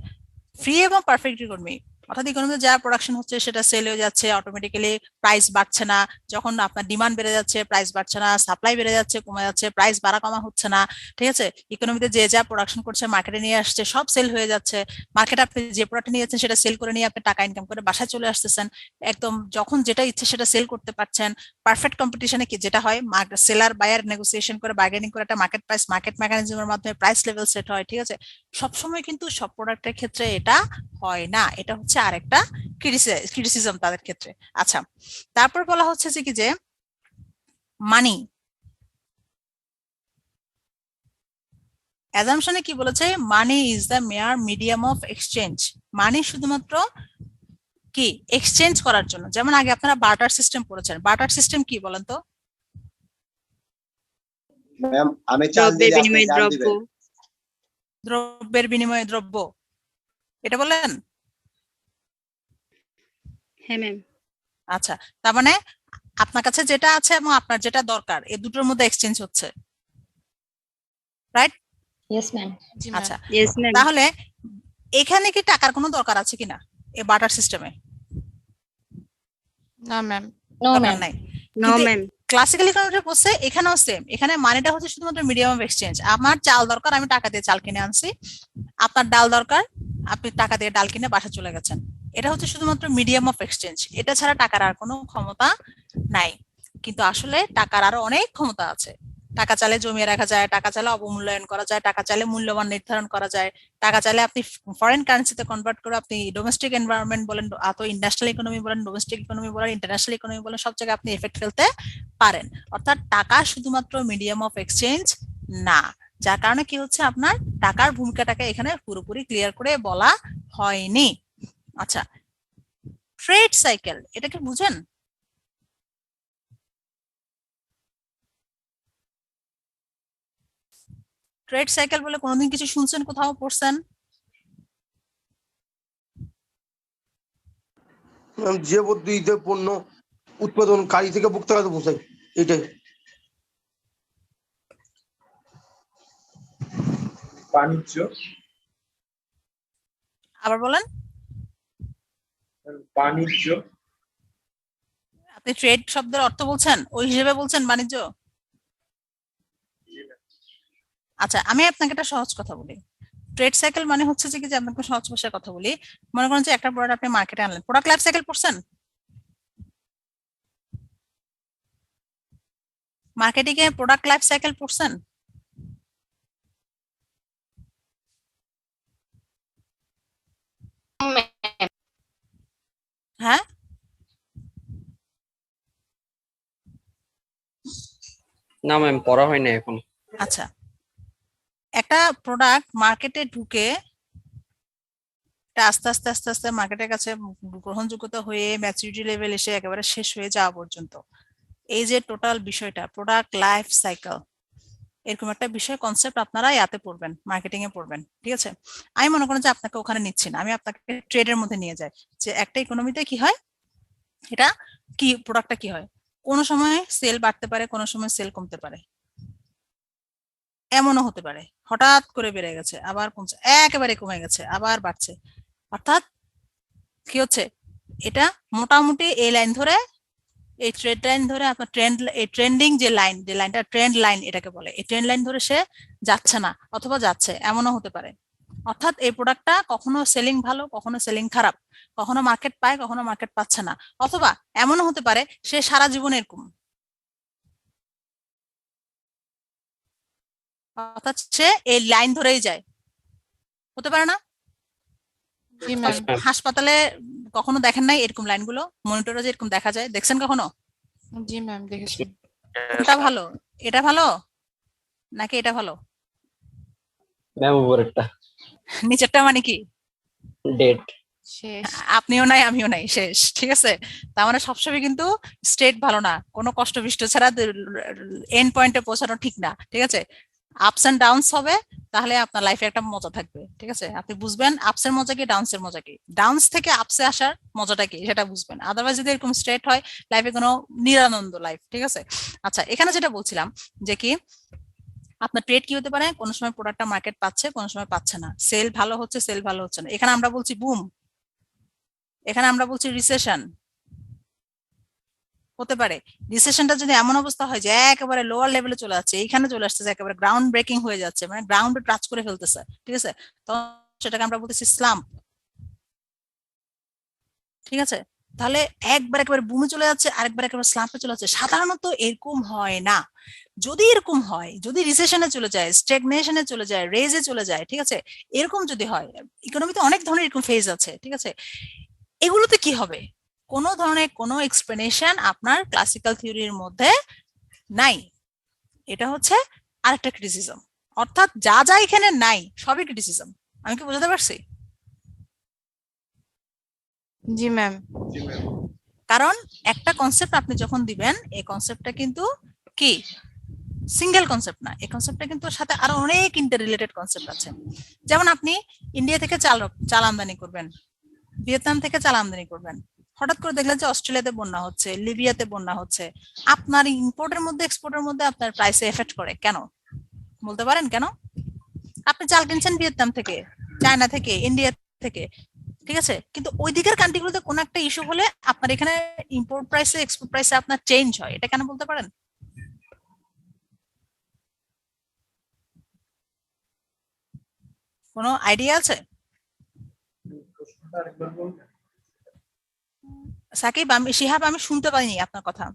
Speaker 1: ফ্রি এবং পারফেক্ট ইকোনমি অর্থাৎ ইকোনমিতে যা প্রোডাকশন হচ্ছে সেটা সেল হয়ে যাচ্ছে, অটোমেটিক্যালি প্রাইস বাড়ছে না, যখন আপনার ডিমান্ড বেড়ে যাচ্ছে প্রাইস বাড়ছে না, সাপ্লাই বেড়ে যাচ্ছে কমে যাচ্ছে, প্রাইস বাড়া কমা হচ্ছে না। ঠিক আছে, ইকোনমিতে যে যা প্রোডাকশন করছে মার্কেটে নিয়ে আসছে সব সেল হয়ে যাচ্ছে, মার্কেটে আপনি যে প্রোডাক্ট নিয়ে যাচ্ছেন সেটা সেল করে নিয়ে আপনি টাকা ইনকাম করে বাসায় চলে আসতেছেন, একদম যখন যেটা ইচ্ছে সেটা সেল করতে পারছেন। পারফেক্ট কম্পিটিশনে কি যেটা হয়, সেলার বায়ার নেগোসিয়েশন করে বার্গেনিং করে একটা মার্কেট প্রাইস, মার্কেট মেকানিজমের মাধ্যমে প্রাইস লেভেল সেট হয়। ঠিক আছে, সবসময় কিন্তু সব প্রোডাক্টের ক্ষেত্রে এটা হয় না, এটা হচ্ছে আরেকটা ক্রিটিসিজম তাদের ক্ষেত্রে। আচ্ছা, তারপর বলা হচ্ছে যে মানি, অ্যাজাম্পশনে কি বলেছে, money is the mere medium of exchange, money শুধুমাত্র কি এক্সচেঞ্জ করার জন্য। যেমন আগে আপনারা বার্টার সিস্টেম পড়েছেন, বার্টার সিস্টেম কি বলেন তো?
Speaker 6: ম্যাম আমি চাল দিলে আপনি ডাল দিবেন।
Speaker 1: দ্রব্যের বিনিময়ে দ্রব্য, এটা বলেন?
Speaker 2: হ্যাঁ ম্যাম।
Speaker 1: আচ্ছা, তার মানে আপনার কাছে যেটা আছে এবং আপনার যেটা দরকার এই দুটোর মধ্যে এক্সচেঞ্জ হচ্ছে, রাইট?
Speaker 2: Yes ma'am.
Speaker 1: আচ্ছা,
Speaker 2: ইয়েস ম্যাম।
Speaker 1: তাহলে এখানে কি টাকার কোনো দরকার আছে কিনা এই বার্টার সিস্টেমে?
Speaker 5: না ম্যাম।
Speaker 2: নো
Speaker 1: দরকার
Speaker 2: ম্যাম।
Speaker 1: নাই।
Speaker 2: No ma'am.
Speaker 1: ক্লাসিক্যাল ইকোনমিতে বলছে এখানেও সেম, এখানে মানিটা হচ্ছে শুধুমাত্র মিডিয়াম অফ এক্সচেঞ্জ। আমার চাল দরকার, আমি টাকা দিয়ে চাল কিনে আনছি, আপনার ডাল দরকার, আপনি টাকা দিয়ে ডাল কিনে বাসা চলে গেছেন, এটা হচ্ছে শুধুমাত্র মিডিয়াম অফ এক্সচেঞ্জ, এটা ছাড়া টাকার আর কোনো ক্ষমতা নাই। কিন্তু আসলে টাকার আরো অনেক ক্ষমতা আছে, টাকা চাইলে জমিয়ে রাখা যায়, টাকা চাইলে অবমূল্যায়ন করা যায়, টাকা চাইলে মূল্যমান নির্ধারণ করা যায়, টাকা চাইলে আপনি ফরেন কারেন্সিতে কনভার্ট করে আপনি ডোমেস্টিক এনভায়রনমেন্ট বলেন, ন্যাশনাল ইকোনমি বলেন, ডোমেস্টিক ইকোনমি বলেন, ইন্টারন্যাশনাল ইকোনমি বলেন, সব জায়গায় আপনি এফেক্ট ফেলতে পারেন। অর্থাৎ টাকা শুধুমাত্র মিডিয়াম অফ এক্সচেঞ্জ না, যার কারণে কি হচ্ছে, আপনার টাকার ভূমিকাটাকে এখানে পুরোপুরি ক্লিয়ার করে বলা হয়নি। আচ্ছা, ট্রেড সাইকেল, এটা কি বুঝেন? ট্রেড সাইকেল বলে কোনোদিন কিছু শুনছেন, কোথাও পড়ছেন?
Speaker 9: যে পদ্ধতিতে পণ্য উৎপাদনকারী থেকে ভোক্তাকে বোঝায়, এটাই।
Speaker 8: বাণিজ্য।
Speaker 1: আবার বলেন।
Speaker 8: বাণিজ্য।
Speaker 1: আপনি ট্রেড শব্দের অর্থ বলছেন, ওই হিসেবে বলছেন বাণিজ্য? আচ্ছা, আমি আপনাকে একটা সহজ কথা বলি, ট্রেড সাইকেল মানে হচ্ছে যে আপনাকে সহজ ভাষায় কথা বলি, মনে করেন যে একটা প্রোডাক্ট আপনি মার্কেটে আনলেন, প্রোডাক্ট লাইফ সাইকেল পড়ছেন? মার্কেটিং এ প্রোডাক্ট লাইফ সাইকেল পড়ছেন? হ্যাঁ,
Speaker 11: না ম্যাম পড়া হয় না এখন।
Speaker 1: আচ্ছা, একটা প্রোডাক্ট মার্কেটে ঢুকে এটা আস্তে আস্তে আস্তে আস্তে মার্কেটের কাছে গ্রহণযোগ্যতা হয়ে ম্যাচুরিটি লেভেল এসে একেবারে শেষ হয়ে যাওয়া পর্যন্ত এই যে টোটাল বিষয়টা প্রোডাক্ট লাইফ সাইকেল, এরকম একটা বিষয় কনসেপ্ট আপনারা ইয়াতে পড়বেন, মার্কেটিং এ পড়বেন, ঠিক আছে? আমি মনে করেন যে আপনাকে ওখানে নিচ্ছি না, আমি আপনাকে ট্রেডের মধ্যে নিয়ে যাই যে একটা ইকোনমিতে কি হয়, এটা কি প্রোডাক্টটা কি হয়, কোনো সময় সেল বাড়তে পারে, কোনো সময় সেল কমতে পারে, এমনও হতে পারে হঠাৎ করে বেড়ে গেছে আবার কমছে, একেবারে কমে গেছে আবার বাড়ছে। অর্থাৎ কি হচ্ছে, এটা মোটামুটি এই লাইন ধরে, এই ট্রেড লাইন ধরে আপনার এই ট্রেন্ডিং যে লাইনটা ট্রেন্ড লাইন এটাকে বলে, এই ট্রেন্ড লাইন ধরে সে যাচ্ছে না অথবা যাচ্ছে, এমনও হতে পারে। অর্থাৎ এই প্রোডাক্টটা কখনো সেলিং ভালো, কখনো সেলিং খারাপ, কখনো মার্কেট পায়, কখনো মার্কেট পাচ্ছে না, অথবা এমনও হতে পারে সে সারা জীবন এরকম, অর্থাৎ সে এই লাইন ধরেই যায়, হতে পারে না? হাসপাতালে কখনো দেখেন নাই এরকম লাইনগুলো, মনিটরে যে এরকম দেখা যায়, দেখছেন কখনো?
Speaker 5: জি ম্যাম দেখেছি।
Speaker 1: এটা ভালো, এটা ভালো নাকি এটা ভালো?
Speaker 11: ম্যাম উপরেরটা
Speaker 1: নিচেরটা মানে কি?
Speaker 11: ডেট।
Speaker 5: শেষ।
Speaker 1: আপনিও নাই আমিও নাই, শেষ, ঠিক আছে? তার মানে সবসময় কিন্তু স্টেট ভালো না, কোনো কষ্ট বিষ্ট ছাড়া এন্ড পয়েন্টে পৌঁছানো ঠিক না, ঠিক আছে? আপস এন্ড ডাউনস হবে, তাহলে আপনার লাইফে একটা মজা থাকবে, ঠিক আছে? আপনি বুঝবেন আপস এর মজা কি, ডাউনস এর মজা কি, ডাউনস থেকে আপসে আসার মজাটা কি সেটা বুঝবেন। আদারওয়াইজ যদি এরকম স্ট্রেট হয় লাইফে কোনো নিরানন্দ লাইফ, ঠিক আছে? আচ্ছা, এখানে যেটা বলছিলাম যে কি আপনার ট্রেড কি হতে পারে, কোন সময় প্রোডাক্টটা মার্কেট পাচ্ছে, কোন সময় পাচ্ছে না, সেল ভালো হচ্ছে, সেল ভালো হচ্ছে না, এখানে আমরা বলছি বুম, এখানে আমরা বলছি রিসেশন হতে পারে। রিসেশনটা যদি এমন অবস্থা হয় যে একেবারে লোয়ার লেভেলে চলে যাচ্ছে, এইখানে চলে আসছে যে একেবারে গ্রাউন্ড ব্রেকিং হয়ে যাচ্ছে, মানে গ্রাউন্ডে টাচ করে ফেলতেছে, ঠিক আছে? তখন সেটাকে আমরা বলতেছি স্লাম্প, ঠিক আছে? তাহলে একবার একেবারে বুমে চলে যাচ্ছে, আরেকবার একেবারে স্লাম্পে চলে যাচ্ছে। সাধারণত এরকম হয় না। যদি এরকম হয়, যদি রিসেশনে চলে যায়, স্ট্যাগনেশনে চলে যায়, রেজে চলে যায়, ঠিক আছে, এরকম যদি হয়, ইকোনমিতে অনেক ধরনের এরকম ফেজ আছে, ঠিক আছে? এগুলোতে কি হবে, কোনো ধরনের কোনো এক্সপ্লেনেশন আপনার ক্লাসিক্যাল থিওরির মধ্যে নাই। এটা হচ্ছে আরেকটা ক্রিটিসিজম, অর্থাৎ যা যা এখানে নাই সবই ক্রিটিসিজম। আমি কি বোঝাতে পারছি?
Speaker 5: জি ম্যাম।
Speaker 1: কারণ একটা কনসেপ্ট আপনি যখন দিবেন, এই কনসেপ্টটা কিন্তু কি সিঙ্গেল কনসেপ্ট না, এই কনসেপ্টটা কিন্তু সাথে আরো অনেক ইন্টার রিলেটেড কনসেপ্ট আছে। যেমন আপনি ইন্ডিয়া থেকে চাল আমদানি করবেন, ভিয়েতনাম থেকে চাল আমদানি করবেন, হঠাৎ করে দেখলেন যে অস্ট্রেলিয়াতে বন্যা হচ্ছে, লিবিয়াতে বন্যা হচ্ছে, আপনার ইম্পোর্টের মধ্যে এক্সপোর্টের মধ্যে আপনার প্রাইসে এফেক্ট করে কেন? বলতে পারেন কেন? আপনি চাল কিনছেন ভিয়েতনাম থেকে, চায়না থেকে, ইন্ডিয়া থেকে, ঠিক আছে, কিন্তু ওই দিকের কান্ট্রিগুলোতে কোনো একটা ইস্যু হলে আপনার এখানে ইম্পোর্ট প্রাইসে এক্সপোর্ট প্রাইসে আপনার চেঞ্জ হয়, এটা কেন বলতে পারেন? কোনো আইডিয়া আছে? সাকিব, শিহাব, আমি শুনতে পাইনি আপনার কথা।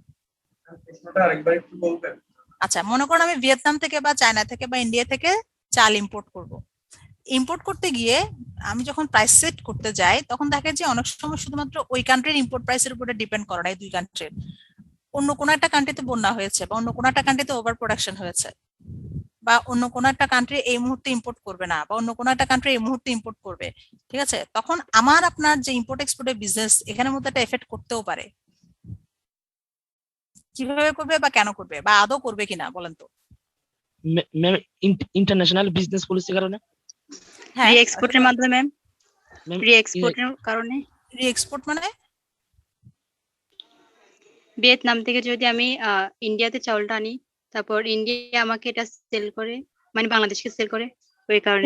Speaker 1: আচ্ছা, মনে করুন আমি ভিয়েতনাম থেকে বা চায়না থেকে বা ইন্ডিয়া থেকে চাল ইম্পোর্ট করব। ইম্পোর্ট করতে গিয়ে আমি যখন প্রাইস সেট করতে যাই, তখন দেখা যায় অনেক সময় শুধুমাত্র ওই কান্ট্রির ইম্পোর্ট প্রাইসের উপরে ডিপেন্ড করে না, এই দুই কান্ট্রির। অন্য কোনো একটা কান্ট্রিতে বন্যা হয়েছে, বা অন্য কোনো একটা কান্ট্রিতে ওভার প্রোডাকশন হয়েছে, বা অন্য কোনো একটা কান্ট্রি এই মুহূর্তে ইম্পোর্ট করবে না, বা অন্য কোনো একটা কান্ট্রি এই মুহূর্তে ইম্পোর্ট করবে, ঠিক আছে? তখন আমার আপনার যে ইম্পোর্ট এক্সপোর্টের বিজনেস, এখানের মধ্যে একটা এফেক্ট করতেও পারে। কিভাবে করবে বা কেন করবে বা আদৌ করবে কিনা বলেন তো?
Speaker 4: ম্যাম ইন্টারন্যাশনাল বিজনেস পলিসির কারণে,
Speaker 1: হ্যাঁ,
Speaker 2: রি-এক্সপোর্টের মাধ্যমে, রি-এক্সপোর্টের কারণে।
Speaker 1: রি-এক্সপোর্ট মানে
Speaker 2: ভিয়েতনাম থেকে যদি আমি ইন্ডিয়াতে চাউলটা আনি, তারপর ইন্ডিয়া আমাকে এটা সেল করে, মানে বাংলাদেশকে সেল করে, ওই কারণে।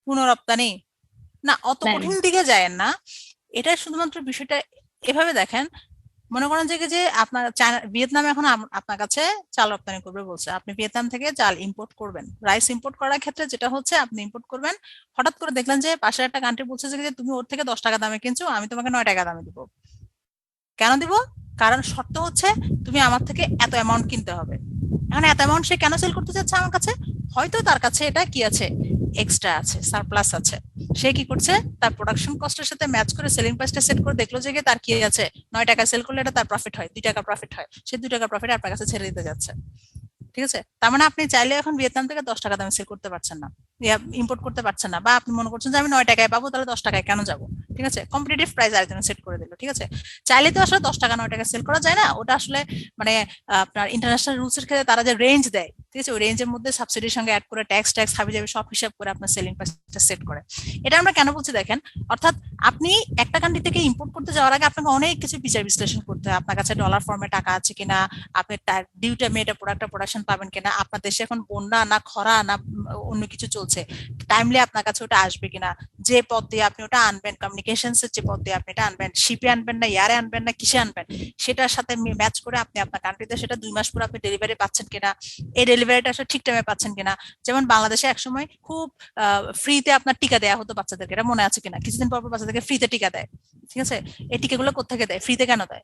Speaker 1: পুনরপ্তানি না, অত কঠিন দিকে যায় না। এটা শুধুমাত্র বিষয়টা এভাবে দেখেন, মনে করেন যে আপনার ভিয়েতনাম এখন আপনার কাছে চাল রপ্তানি করবে বলছে, আপনি ভিয়েতনাম থেকে চাল ইম্পোর্ট করবেন। রাইস ইম্পোর্ট করার ক্ষেত্রে যেটা হচ্ছে, আপনি ইম্পোর্ট করবেন, হঠাৎ করে দেখলেন যে পাশের একটা কান্ট্রি বলছে যে তুমি ওর থেকে 10 টাকা দামে কিনছো, আমি তোমাকে 9 টাকা দামে দিব। কেন দিব? কারণ শর্ত হচ্ছে তুমি আমার থেকে এত অ্যামাউন্ট কিনতে হবে। এখন এত অ্যামাউন্ট সে কেন সেল করতে চাচ্ছে আমার কাছে? হয়তো তার কাছে এটা কি আছে, এক্সট্রা আছে, সারপ্লাস আছে, সে কি করছে, তার প্রোডাকশন কস্টের সাথে ম্যাচ করে সেলিং প্রাইসটা সেট করে দেখলো যে তার কি আছে, 9 টাকা সেল করলে এটা তার প্রফিট হয়, 2 টাকা প্রফিট হয়, সে 2 টাকা প্রফিট আপনার কাছে ছেড়ে দিতে যাচ্ছে। ঠিক আছে, তার মানে আপনি চাইলে এখন ভিয়েতনাম থেকে 10 টাকা দামে সেল করতে পারছেন না, ইম্পোর্ট করতে পারছেন না, বা আপনি মনে করছেন যে আমি 9 টাকায় পাবো, তাহলে 10 টাকায় কেন যাবো? ঠিক আছে, কম্পিটিটিভ প্রাইস আরেকজন সেট করে দিল। ঠিক আছে, চাইলে তো আসলে 10 টাকা 9 টাকা সেল করা যায় না, ওটা আসলে মানে আপনার ইন্টারন্যাশনাল রুলস এর ক্ষেত্রে তারা যে রেঞ্জ দেয়, ঠিক আছে, ওই রেঞ্জের মধ্যে সাবসিডির সঙ্গে অ্যাড করে ট্যাক্স হাবি যাবে সব হিসাব করে আপনার সেলিং প্রাইসটা সেট করে। এটা আমরা কেন বলছি দেখেন, অর্থাৎ আপনি একটা কান্ট্রি থেকে ইম্পোর্ট করতে যাওয়ার আগে আপনাকে অনেক কিছু বিচার বিশ্লেষণ করতে হয়। আপনার কাছে ডলার ফর্মে টাকা আছে কিনা, আপনি ডিউ টাইমে এটা প্রোডাক্টটা প্রোডাকশন পাবেন কিনা, আপনার দেশে এখন বন্যা না খরা না অন্য কিছু চলছে, টাইমলি আপনার কাছে ওটা আসবে কিনা, যে পথ দিয়ে আপনি ওটা আনবেন, কমিউনিকেশনস এর যে পথ দিয়ে আপনি এটা আনবেন, শিপে আনবেন না এয়ারে আনবেন না কিসে আনবেন, সেটার সাথে ম্যাচ করে আপনি আপনার কান্ট্রিতে সেটা 2 মাস পরে আপনি ডেলিভারি পাচ্ছেন কিনা, এই ডেলিভারিটা আসলে ঠিক টাইমে পাচ্ছেন কিনা। যেমন বাংলাদেশে একসময় খুব ফ্রিতে আপনার টিকা দেওয়া হতো বাচ্চাদেরকে, এটা মনে আছে কিনা? কিছুদিন পর বাচ্চাদেরকে ফ্রিতে টিকা দেয়। ঠিক আছে, এই টিকাগুলো কোত্থেকে দেয়, ফ্রিতে কেন দেয়?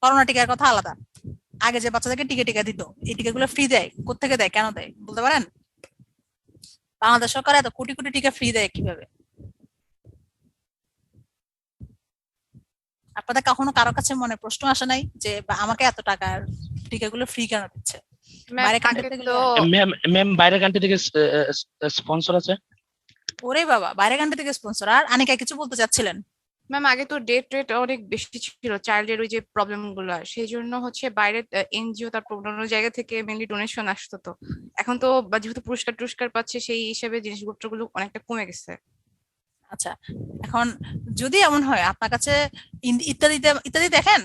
Speaker 1: করোনা টিকার কথা আলাদা, আগে যে বাচ্চাদেরকে টিকা দিত, এই টিকাগুলো ফ্রি দেয়, কোত্থেকে দেয়, কেন দেয় বলতে পারেন? বাংলাদেশ সরকার এত কোটি কোটি টিকা ফ্রি দেয় কিভাবে? আপনাদের কখনো কারো কাছে মনে প্রশ্ন আসে নাই যে আমাকে এত টাকার টিকাগুলো ফ্রি কেন দিচ্ছে? বাইরে কান্ট্রি থেকে
Speaker 4: ম্যাম বাইরের কান্ট্রি থেকে স্পন্সর আছে।
Speaker 1: ওরে বাবা, বাইরে কান্ট্রি থেকে স্পন্সর। আর আনিকা কিছু বলতে চাচ্ছিলেন?
Speaker 5: ম্যাম আগে তো ডেট রেট অনেক বেশি ছিল চাইল্ডের ওই যে প্রবলেম গুলো, সেই জন্য হচ্ছে বাইরের এনজিও তারপর অন্যান্য জায়গা থেকে মেনলি ডোনেশন আসতো। তো এখন তো যেহেতু পুরস্কার পাচ্ছে সেই হিসাবে জিনিসপত্রগুলো অনেকটা কমে গেছে।
Speaker 1: আচ্ছা, এখন যদি এমন হয় আপনার কাছে ইত্যাদি দেখেন?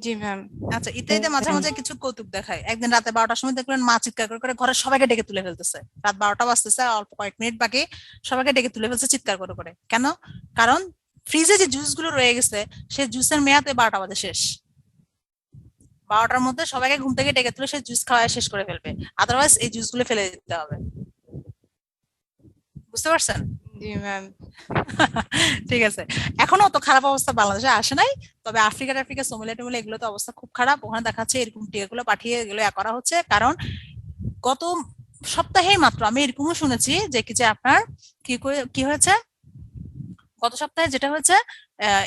Speaker 5: জি ম্যাম।
Speaker 1: আচ্ছা, ইত্যাদিতে মাঝে মাঝে কিছু কৌতুক দেখায়। একদিন রাতে 12টার সময় দেখলেন মা চিৎকার করে ঘরের সবাইকে ডেকে তুলে ফেলতেছে, রাত 12টা বাজতেছে, অল্প কয়েক মিনিট বাকি, সবাইকে ডেকে তুলে ফেলছে চিৎকার করে। কেন? কারণ ফ্রিজে যে জুস গুলো রয়ে গেছে সেই জুসের মেয়াদ 12টা বাজে শেষ। 12টার মধ্যে সবাইকে ঘুম থেকে ডেকে তুলে সেই জুস খাওয়া শেষ করে ফেলবে, আদারওয়াইজ এই জুস গুলো ফেলে দিতে হবে। বুঝতে পারছেন?
Speaker 5: জি ম্যাম।
Speaker 1: ঠিক আছে, এখনো অত খারাপ অবস্থা বাংলাদেশে আসে নাই, তবে আফ্রিকা সোমালিয়া এগুলো তো অবস্থা খুব খারাপ। ওখানে দেখা যাচ্ছে এরকম টিকাগুলো পাঠিয়ে এগুলো করা হচ্ছে, কারণ গত সপ্তাহেই মাত্র আমি এরকমও শুনেছি যে আপনার কি হয়েছে গত সপ্তাহে, যেটা হয়েছে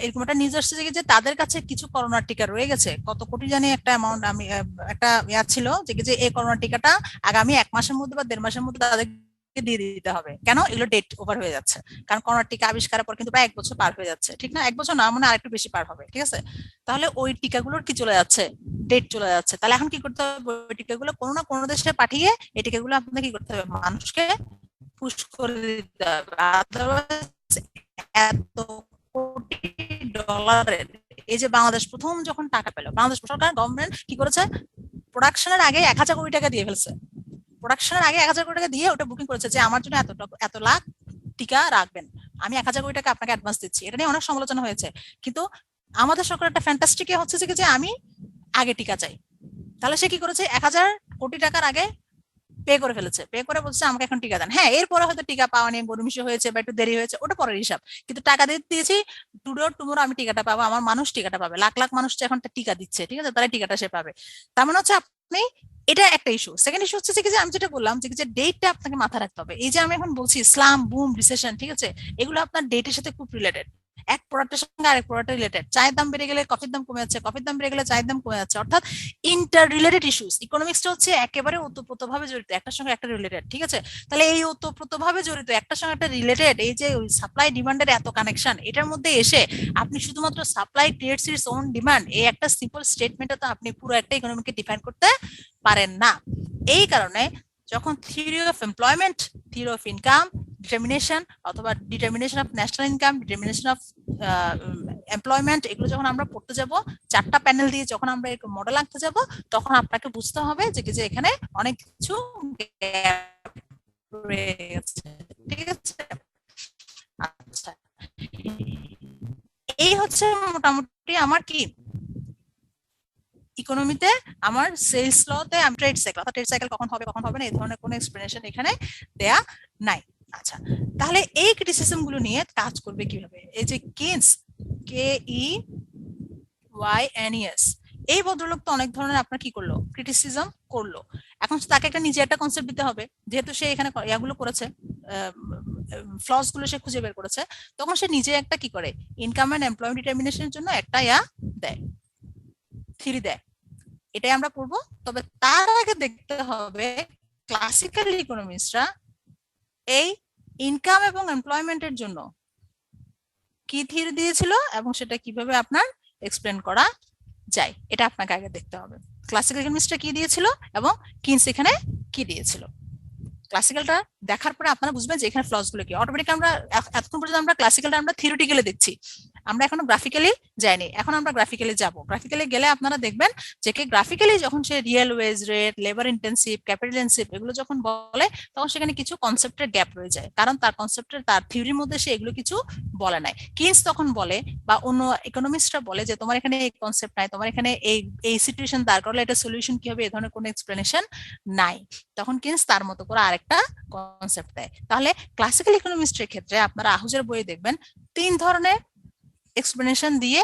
Speaker 1: এরকম একটা নিউজ আসছে যে তাদের কাছে কিছু করোনার টিকা রয়ে গেছে, কত কোটি জানি একটা অ্যামাউন্ট, আমি একটা ছিল যে এই করোনার টিকাটা আগামী 1 মাসের মধ্যে বা 1.5 মাসের মধ্যে তাদের দিয়ে দিতে হবে। কেন? এগুলো ডেট ওভার হয়ে যাচ্ছে, কারণ করোনার টিকা আবিষ্কারের পর কিন্তু প্রায় 1 বছর পার হয়ে যাচ্ছে, ঠিক না? 1 বছর না, মানে আরেকটু বেশি পার হবে। ঠিক আছে, তাহলে ওই টিকাগুলোর কি চলে যাচ্ছে, ডেট চলে যাচ্ছে। তাহলে এখন কি করতে হবে, ওই টিকাগুলো কোনো না কোনো দেশে পাঠিয়ে এই টিকাগুলো আপনাকে কি করতে হবে, মানুষকে পুশ করে দিতে হবে। আদারওয়াইজ এত কোটি ডলারের এই যে বাংলাদেশ প্রথম যখন টাকা পেল, বাংলাদেশ সরকার গভর্নমেন্ট কি করেছে, প্রোডাকশনের আগে 1000 কোটি টাকা দিয়ে ফেলছে। প্রোডাকশনের আগে 1000 কোটি টাকা দিয়ে ওটা বুকিং করেছে যে আমার জন্য এত লাখ টিকা রাখবেন, আমি 1000 কোটি টাকা আপনাকে অ্যাডভান্স দিচ্ছি। এটা নিয়ে অনেক সমালোচনা হয়েছে, কিন্তু আমাদের সরকার একটা ফ্যান্টাস্টিক হচ্ছে যে আমি আগে টিকা চাই। তাহলে সে কি করেছে, 1000 কোটি টাকার আগে পে করে ফেলেছে, পে করে বলছে আমাকে এখন টিকা দেন। হ্যাঁ, এরপরে হয়তো টিকা পাওয়া নিয়ে গরমিশি হয়েছে বা একটু দেরি হয়েছে, ওটা পরের হিসাব, কিন্তু টাকা দিয়েছি, টুমোরো আমি টিকাটা পাবো, আমার মানুষ টিকাটা পাবে, লাখ লাখ মানুষ এখন টিকা দিচ্ছে, ঠিক আছে, তারা টিকাটা সে পাবে। তার মানে হচ্ছে আপনি, এটা একটা ইস্যু। সেকেন্ড ইস্যু হচ্ছে যে আমি যেটা বললাম যে ডেটটা আপনাকে মাথায় রাখতে হবে। এই যে আমি এখন বলছি ইসলাম বুম রিসেশন, ঠিক আছে, এগুলো আপনার ডেটের সাথে খুব রিলেটেড, এক প্রোডাক্টের সঙ্গে আরেক প্রোডাক্ট রিলেটেড। চায়ের দাম বেড়ে গেলে কফির দাম কমে যাচ্ছে, কফির দাম বেড়ে গেলে চায়ের দাম কমে যাচ্ছে, অর্থাৎ ইন্টার রিলেটেড ইস্যুস। ইকোনমিক্সটা হচ্ছে একেবারে ওতপ্রোতভাবে জড়িত, একটার সঙ্গে একটা রিলেটেড, ঠিক আছে। তাহলে এই ওতপ্রোতভাবে জড়িত একটার সঙ্গে একটা রিলেটেড, এই যে সাপ্লাই ডিমান্ডের এত কানেকশন, এটার মধ্যে এসে আপনি শুধুমাত্র supply creates its own demand, এই একটা সিম্পল স্টেটমেন্টে তো আপনি পুরো একটা ইকোনমিকে ডিফাইন করতে পারেন না। এই কারণে যখন theory of employment, theory of income determination, অথবা determination of national income, determination of employment, এগুলো যখন আমরা পড়তে যাব, 4টা প্যানেল দিয়ে যখন আমরা এরকম মডেল আঁকতে যাব, তখন আপনাকে বুঝতে হবে যে এখানে অনেক কিছু রয়ে গেছে, ঠিক আছে। আচ্ছা, এই হচ্ছে মোটামুটি আমার কি ইকোনমিতে আমার সেলস লতে আমি ট্রেড সাইকেল, অর্থাৎ ট্রেড সাইকেল কখন হবে না এই ধরনের কোনো এক্সপ্লেনেশন এখানে দেয়া নাই। আচ্ছা, তাহলে এই ক্রিটিসিজম গুলো নিয়ে কাজ করবে কিভাবে? এই যে কেইনস, KEYNES, এই ভদ্রলোক তো অনেক ধরনের আপনার কি করলো, ক্রিটিসিজম করলো। এখন তাকে একটা নিজে একটা কনসেপ্ট দিতে হবে, যেহেতু সে এখানে ইয়াগুলো করেছে, ফ্লস গুলো সে খুঁজে বের করেছে, তখন সে নিজে একটা কি করে ইনকাম এন্ড এমপ্লয়মেন্ট ডিটারমিনেশনের জন্য একটা দেয়, থিওরি দেয়। এটাই আমরা পড়বো। তবে তার আগে দেখতে হবে ক্লাসিক্যাল ইকোনমিস্টরা এই ইনকাম এবং এমপ্লয়মেন্টের জন্য কি থিওরি দিয়েছিল এবং সেটা কিভাবে আপনার এক্সপ্লেন করা যায়, এটা আপনাকে আগে দেখতে হবে। ক্লাসিক্যাল ইকোনমিস্টরা কি দিয়েছিল এবং কিনস এখানে কি দিয়েছিল। ক্লাসিক্যালটা দেখার পরে আপনারা বুঝবেন যে এখানে ফ্লস গুলো কি। অটোমেটিক আমরা এতক্ষণ পর্যন্ত আমরা ক্লাসিক্যালটা আমরা থিওরিটিক্যালি দেখছি, আমরা এখনো গ্রাফিক্যালি যাইনি, এখন আমরা গ্রাফিক্যালি যাব। গ্রাফিক্যালি গেলে আপনারা দেখবেন যে কি গ্রাফিক্যালি যখন সে real wage rate, labour intensive, capital intensive এগুলো যখন বলে, তখন সেখানে কিছু কনসেপ্টের গ্যাপ রয়ে যায়, কারণ তার কনসেপ্টের তার থিওরির মধ্যে সে এগুলো কিছু বলে নাই। কিনস তখন বলে বা অন্য ইকোনমিস্টরা বলে যে তোমার এখানে এই কনসেপ্ট নাই, তোমার এখানে এই সিচুয়েশন দাঁড় করলে এটা সলিউশন কি হবে, এই ধরনের কোনো এক্সপ্লেনেশন নাই। তখন কিনস তার মতো করে আরেকটা কনসেপ্ট দেয়। তাহলে ক্লাসিক্যাল ইকোনমিস্টের ক্ষেত্রে আপনারা আহুজের বইয়ে দেখবেন 3 ধরনের এক্সপ্লেনেশন দিয়ে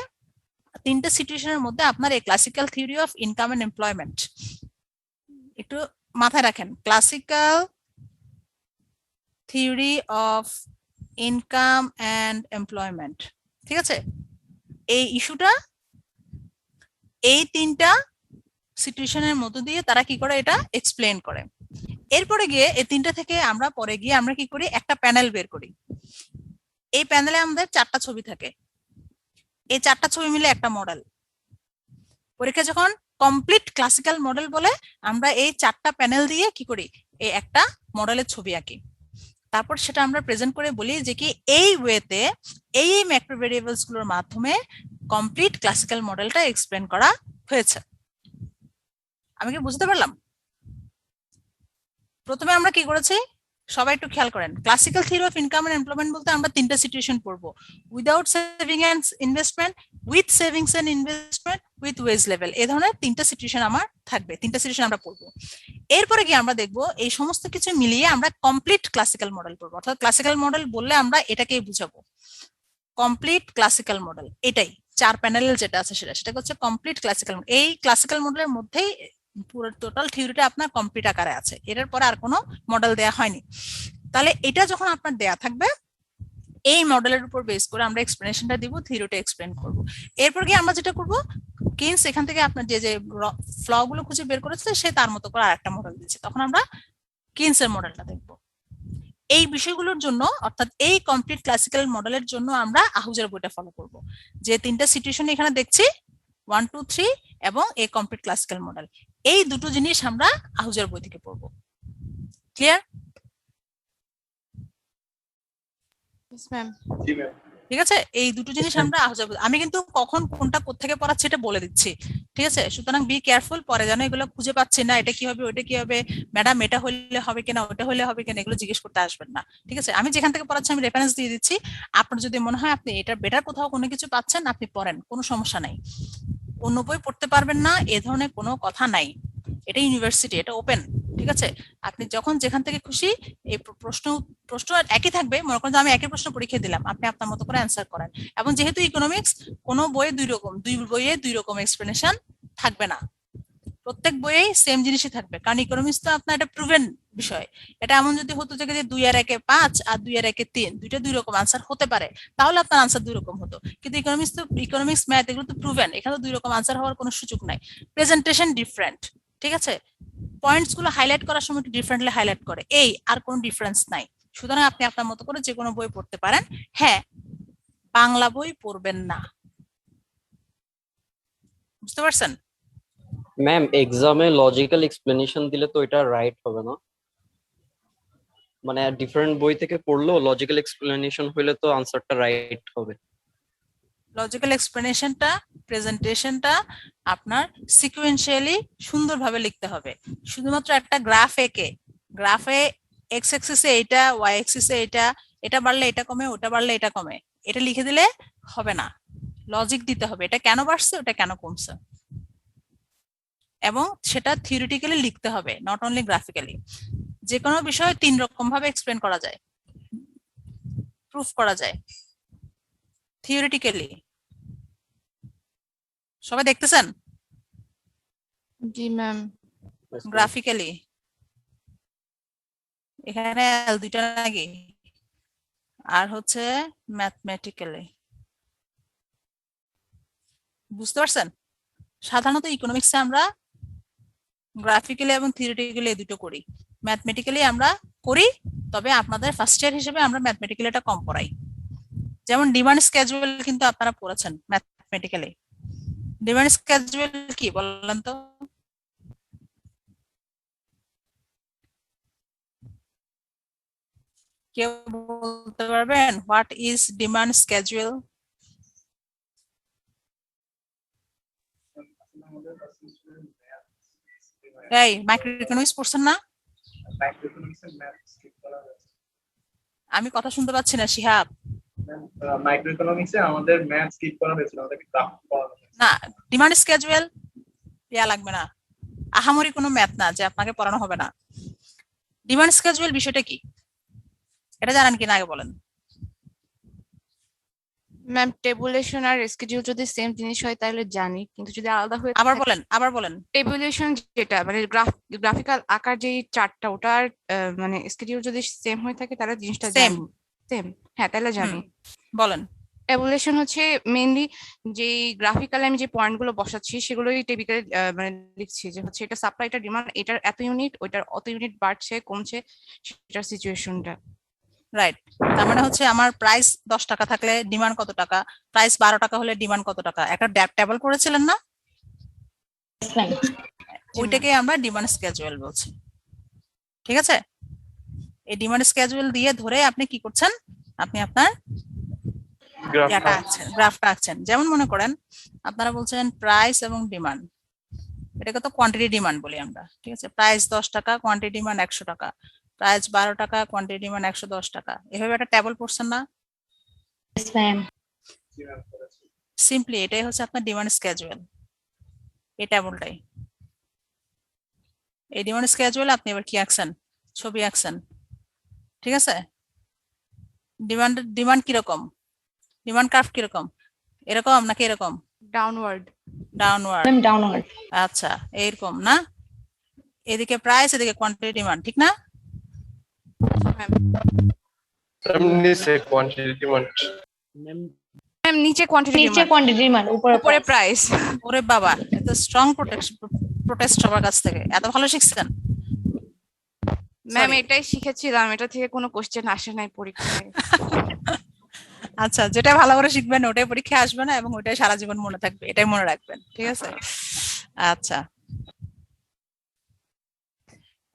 Speaker 1: 3টে সিচুয়েশনের মধ্যে আপনার এই classical theory of income and employment একটু মাথায় রাখেন। Classical theory of income and employment, ঠিক আছে? এই ইস্যুটা এই 3টা সিচুয়েশনের মধ্য দিয়ে তারা কি করে এটা এক্সপ্লেন করে। এরপরে গিয়ে এই 3টা থেকে আমরা পরে গিয়ে আমরা কি করি, একটা প্যানেল বের করি। এই প্যানেলে আমাদের 4টা ছবি থাকে, এই 4টা ছবি মিলে একটা মডেল। পরীক্ষা যখন কমপ্লিট ক্লাসিক্যাল মডেল বলে, আমরা এই 4টা প্যানেল দিয়ে কি করি, এই একটা মডেলের ছবি আঁকি। তারপর সেটা আমরা প্রেজেন্ট করে বলি যে কি এই ওয়েতে এই ম্যাক্রো ভেরিয়েবলস গুলোর মাধ্যমে কমপ্লিট ক্লাসিক্যাল মডেলটা এক্সপ্লেন করা হয়েছে। আমি কি বুঝতে পারলাম? প্রথমে আমরা কি করেছি সবাই একটু খেয়াল করেন। Classical theory of income and employment বলতে আমরা 3টা সিচুয়েশন পড়বো, without saving and investment, with savings and investment, with wage level. এই ধরনের 3টা সিচুয়েশন আমার থাকবে, 3টা সিচুয়েশন আমরা পড়বো। এরপরে গিয়ে আমরা দেখবো এই সমস্ত কিছু মিলিয়ে আমরা কমপ্লিট ক্লাসিক্যাল মডেল পড়বো। অর্থাৎ ক্লাসিক্যাল মডেল বললে আমরা এটাকেই বুঝাবো, কমপ্লিট ক্লাসিক্যাল মডেল। এটাই 4 প্যানেলের যেটা আছে সেটা হচ্ছে কমপ্লিট ক্লাসিক্যাল মডেল। এই ক্লাসিক্যাল মডেলের মধ্যেই পুরো টোটাল থিওরিটা আপনার কমপ্লিট আকারে আছে, এটার পরে আর কোনো মডেল দেয়া হয়নি। তাহলে এটা যখন আপনার দেয়া থাকবে, এই মডেলের উপর বেস করে আমরা এক্সপ্লেনেশনটা দিব, থিওরিটা এক্সপ্লেন করব। এরপর গিয়ে আমরা যেটা করব, কিনস এখান থেকে আপনার যে যে ফ্ল গুলো খুঁজে বের করেছে সে তার মতো করে আরেকটা মডেল দিয়েছে, তখন আমরা কিনসের মডেলটা দেখব। এই বিষয়গুলোর জন্য অর্থাৎ এই কমপ্লিট ক্লাসিক্যাল মডেলের জন্য আমরা আহুজের বইটা ফলো করব। যে 3টা সিচুয়েশন এখানে দেখছি 1 2 3 এবং এই কমপ্লিট ক্লাসিক্যাল মডেল, এই দুটো জিনিস আমরা আহুজের বই থেকে পড়বো। ক্লিয়ার?
Speaker 8: জি ম্যাম।
Speaker 1: ঠিক আছে, এই দুটো জিনিস আমরা আমি কিন্তু কখন কোনটা কোত্থেকে পড়াচ্ছি এটা বলে দিচ্ছি, ঠিক আছে? সুতরাং বি কেয়ারফুল, পরে যেন এগুলো খুঁজে পাচ্ছি না, এটা কি হবে ওইটা কি হবে, ম্যাডাম এটা হইলে হবে কিনা ওটা হইলে হবে কিনা, এগুলো জিজ্ঞেস করতে আসবেন না, ঠিক আছে? আমি যেখান থেকে পড়াচ্ছি আমি রেফারেন্স দিয়ে দিচ্ছি, আপনার যদি মনে হয় আপনি এটা বেটার কোথাও কোনো কিছু পাচ্ছেন আপনি পড়েন, কোনো সমস্যা নাই। অন্য বই পড়তে পারবেন না এ ধরনের কোনো কথা নাই, এটা ইউনিভার্সিটি, এটা ওপেন, ঠিক আছে? আপনি যখন যেখান থেকে খুশি এই প্রশ্ন একই থাকবে, মনে করেন যে আমি একই প্রশ্ন পরীক্ষা দিলাম, আপনি আপনার মতো করে অ্যান্সার করেন। এবং যেহেতু ইকোনমিক্স কোনো বইয়ে দুই বইয়ে 2 রকম এক্সপ্লেনেশন থাকবে না, প্রত্যেক বইয়েই সেম জিনিসই থাকবে, কারণ ইকোনমিক্স তো আপনার এটা প্রুভেন বিষয়। এটা এমন যদি হতো যে 2 আর 1 5 আর 2 আর 1 3 দুইটা 2 রকম আনসার হতে পারে, তাহলে আপনার আনসার 2 রকম হতো। কিন্তু ইকোনমিক্স ম্যাথ এগুলো তো প্রুভেন, এখানে 2 রকম আনসার হওয়ার কোনো সুযোগ নাই। প্রেজেন্টেশন ডিফারেন্ট, ঠিক আছে? পয়েন্টস গুলো হাইলাইট করার সময় একটু ডিফারেন্টলি হাইলাইট করে, এই আর কোনো ডিফারেন্স নাই। সুতরাং আপনি আপনার মতো করে যে কোনো বই পড়তে পারেন। হ্যাঁ, বাংলা বই পড়বেন না, বুঝতে পারছেন?
Speaker 11: ম্যাম এক্সামে লজিক্যাল এক্সপ্লেনেশন দিলে তো এটা রাইট হবে না, মানে ডিফারেন্ট বই থেকে পড়লেও লজিক্যাল এক্সপ্লেনেশন হইলে তো আনসারটা রাইট হবে।
Speaker 1: লজিক্যাল এক্সপ্লেনেশনটা, প্রেজেন্টেশনটা আপনার সিকোয়েন্সিয়ালি সুন্দরভাবে লিখতে হবে। শুধুমাত্র একটা গ্রাফ এঁকে, গ্রাফে এক্স অ্যাক্সিসে এটা, ওয়াই অ্যাক্সিসে এটা বাড়লে এটা কমে, ওটা বাড়লে এটা কমে, এটা লিখে দিলে হবে না। লজিক দিতে হবে, এটা কেন বাড়ছে ওটা কেন কমছে, এবং সেটা থিওরিটিক্যালি লিখতে হবে, নট অনলি গ্রাফিক্যালি। যে কোনো বিষয় 3 রকম ভাবে এক্সপ্লেন করা যায়, প্রুফ করা যায়। থিওরিটিক্যালি, সবাই দেখতেছেন?
Speaker 5: জি ম্যাম।
Speaker 1: গ্রাফিক্যালি, এখানে দুইটা নাকি? আর হচ্ছে ম্যাথমেটিক্যালি। বুঝতে পারছেন? সাধারণত ইকোনমিক্সে আমরা গ্রাফিক্যালি এবং থিওরিটিক্যালি এই দুটো করি, ম্যাথমেটিক্যালি আমরা করি, তবে আপনাদের ফার্স্ট ইয়ার হিসেবে আমরা ম্যাথমেটিক্যালি এটা কম পড়াই। যেমন ডিমান্ড স্কেজুয়াল কিন্তু আপনারা পড়েছেন ম্যাথমেটিক্যালি। ডিমান্ড স্কেজুয়াল কি বলেন তো? কেউ বলতে পারবেন হোয়াট ইজ ডিমান্ড স্কেজুয়াল?
Speaker 8: আমাদের কাছে
Speaker 1: এই মাইক্রো ইকোনমিক্স পড়ছেন না?
Speaker 8: মাইক্রোইকোনমিক্সের ম্যাথ স্কিপ করা হয়েছে।
Speaker 1: আমি কথা শুনতে পাচ্ছি না শিহাব।
Speaker 8: মাইক্রোইকোনমিক্সে আমাদের ম্যাথ স্কিপ করা হয়েছিল, আমাদেরকে গ্রাফ পড়ানো হয়েছে।
Speaker 1: না, ডিমান্ড স্কেজুয়াল ইয়া লাগবে না, আহামরি কোনো ম্যাথ না যে আপনাকে পড়ানো হবে না। ডিমান্ড স্কেজুয়াল বিষয়টা কি এটা জানেন কিনা আগে বলেন।
Speaker 5: ম্যাম টেবুলেশন আর স্কেডিউল যদি সেম জিনিস হয় তাহলে জানি, কিন্তু যদি আলাদা হয়ে
Speaker 1: আবার বলেন।
Speaker 5: টেবুলেশন যেটা মানে গ্রাফিক্যাল আকার যে চার্টটা, ওটার মানে স্কেডিউল যদি সেম হয়ে থাকে তাহলে জিনিসটা
Speaker 1: সেম
Speaker 5: সেম, হ্যাঁ তাহলে জানি।
Speaker 1: বলেন।
Speaker 5: টেবুলেশন হচ্ছে মেইনলি যে গ্রাফিক্যালি আমি যে পয়েন্টগুলো বসাচ্ছি সেগুলোই টেবিক্যালি মানে লিখছি, যে হচ্ছে এটা সাপ্লাই, এটা ডিমান্ড, এটার এত ইউনিট, ওইটার অত ইউনিট বাড়ছে কমছে, সেটার সিচুয়েশনটা।
Speaker 1: রাইট, তার মানে হচ্ছে আমার প্রাইস 10 টাকা থাকলে ডিমান্ড কত টাকা, প্রাইস 12 টাকা হলে ডিমান্ড কত টাকা, একটা টেবল করেছিলেন না? ওইটাকে আমরা ডিমান্ড স্কেজুয়াল বলছি। ঠিক আছে, এই ডিমান্ড স্কেজুয়াল দিয়ে ধরে আপনি কি করছেন, আপনি আপনার গ্রাফটা আঁকছেন। যেমন মনে করেন আপনারা বলছেন প্রাইস এবং ডিমান্ড, এটাকে তো কোয়ান্টিটি ডিমান্ড বলি আমরা। ঠিক আছে, প্রাইস 10 টাকা, কোয়ান্টিটি ডিমান্ড 100 টাকা, প্রাইস 12 টাকা, কোয়ান্টিটি ডিমান্ড 110 টাকা, এভাবে একটা টেবল পড়ছেন না? সিম্পলি এটাই হচ্ছে আপনার ডিমান্ড স্কেজুয়াল, এই টেবলটাই। এই ডিমান্ড স্কেজুয়াল আপনি এবার কি আঁকছেন, ছবি আঁকছেন। ঠিক আছে, ডিমান্ড কিরকম, ডিমান্ড কার্ভ কিরকম, এরকম নাকি এরকম?
Speaker 5: ডাউনওয়ার্ড।
Speaker 1: ডাউনওয়ার্ড। আচ্ছা, এইরকম না? এদিকে প্রাইস, এদিকে কোয়ান্টিটি ডিমান্ড, ঠিক না?
Speaker 12: নিচে কোয়ান্টিটি ডিমান্ড,
Speaker 5: ম্যাম নিচে কোয়ান্টিটি ডিমান্ড, উপরে প্রাইস।
Speaker 1: ওরে বাবা, এত স্ট্রং প্রোটেস্ট সবার কাছ থেকে, এত ভালো শিখছেন।
Speaker 5: ম্যাম এটাই শিখেছিলাম, এটা থেকে কোনো কোশ্চেন আসে নাই পরীক্ষায়।
Speaker 1: আচ্ছা, যেটা ভালো করে শিখবেন ওটাই পরীক্ষায় আসবে না, এবং ওটাই সারা জীবন মনে থাকবে, এটাই মনে রাখবেন। ঠিক আছে, আচ্ছা।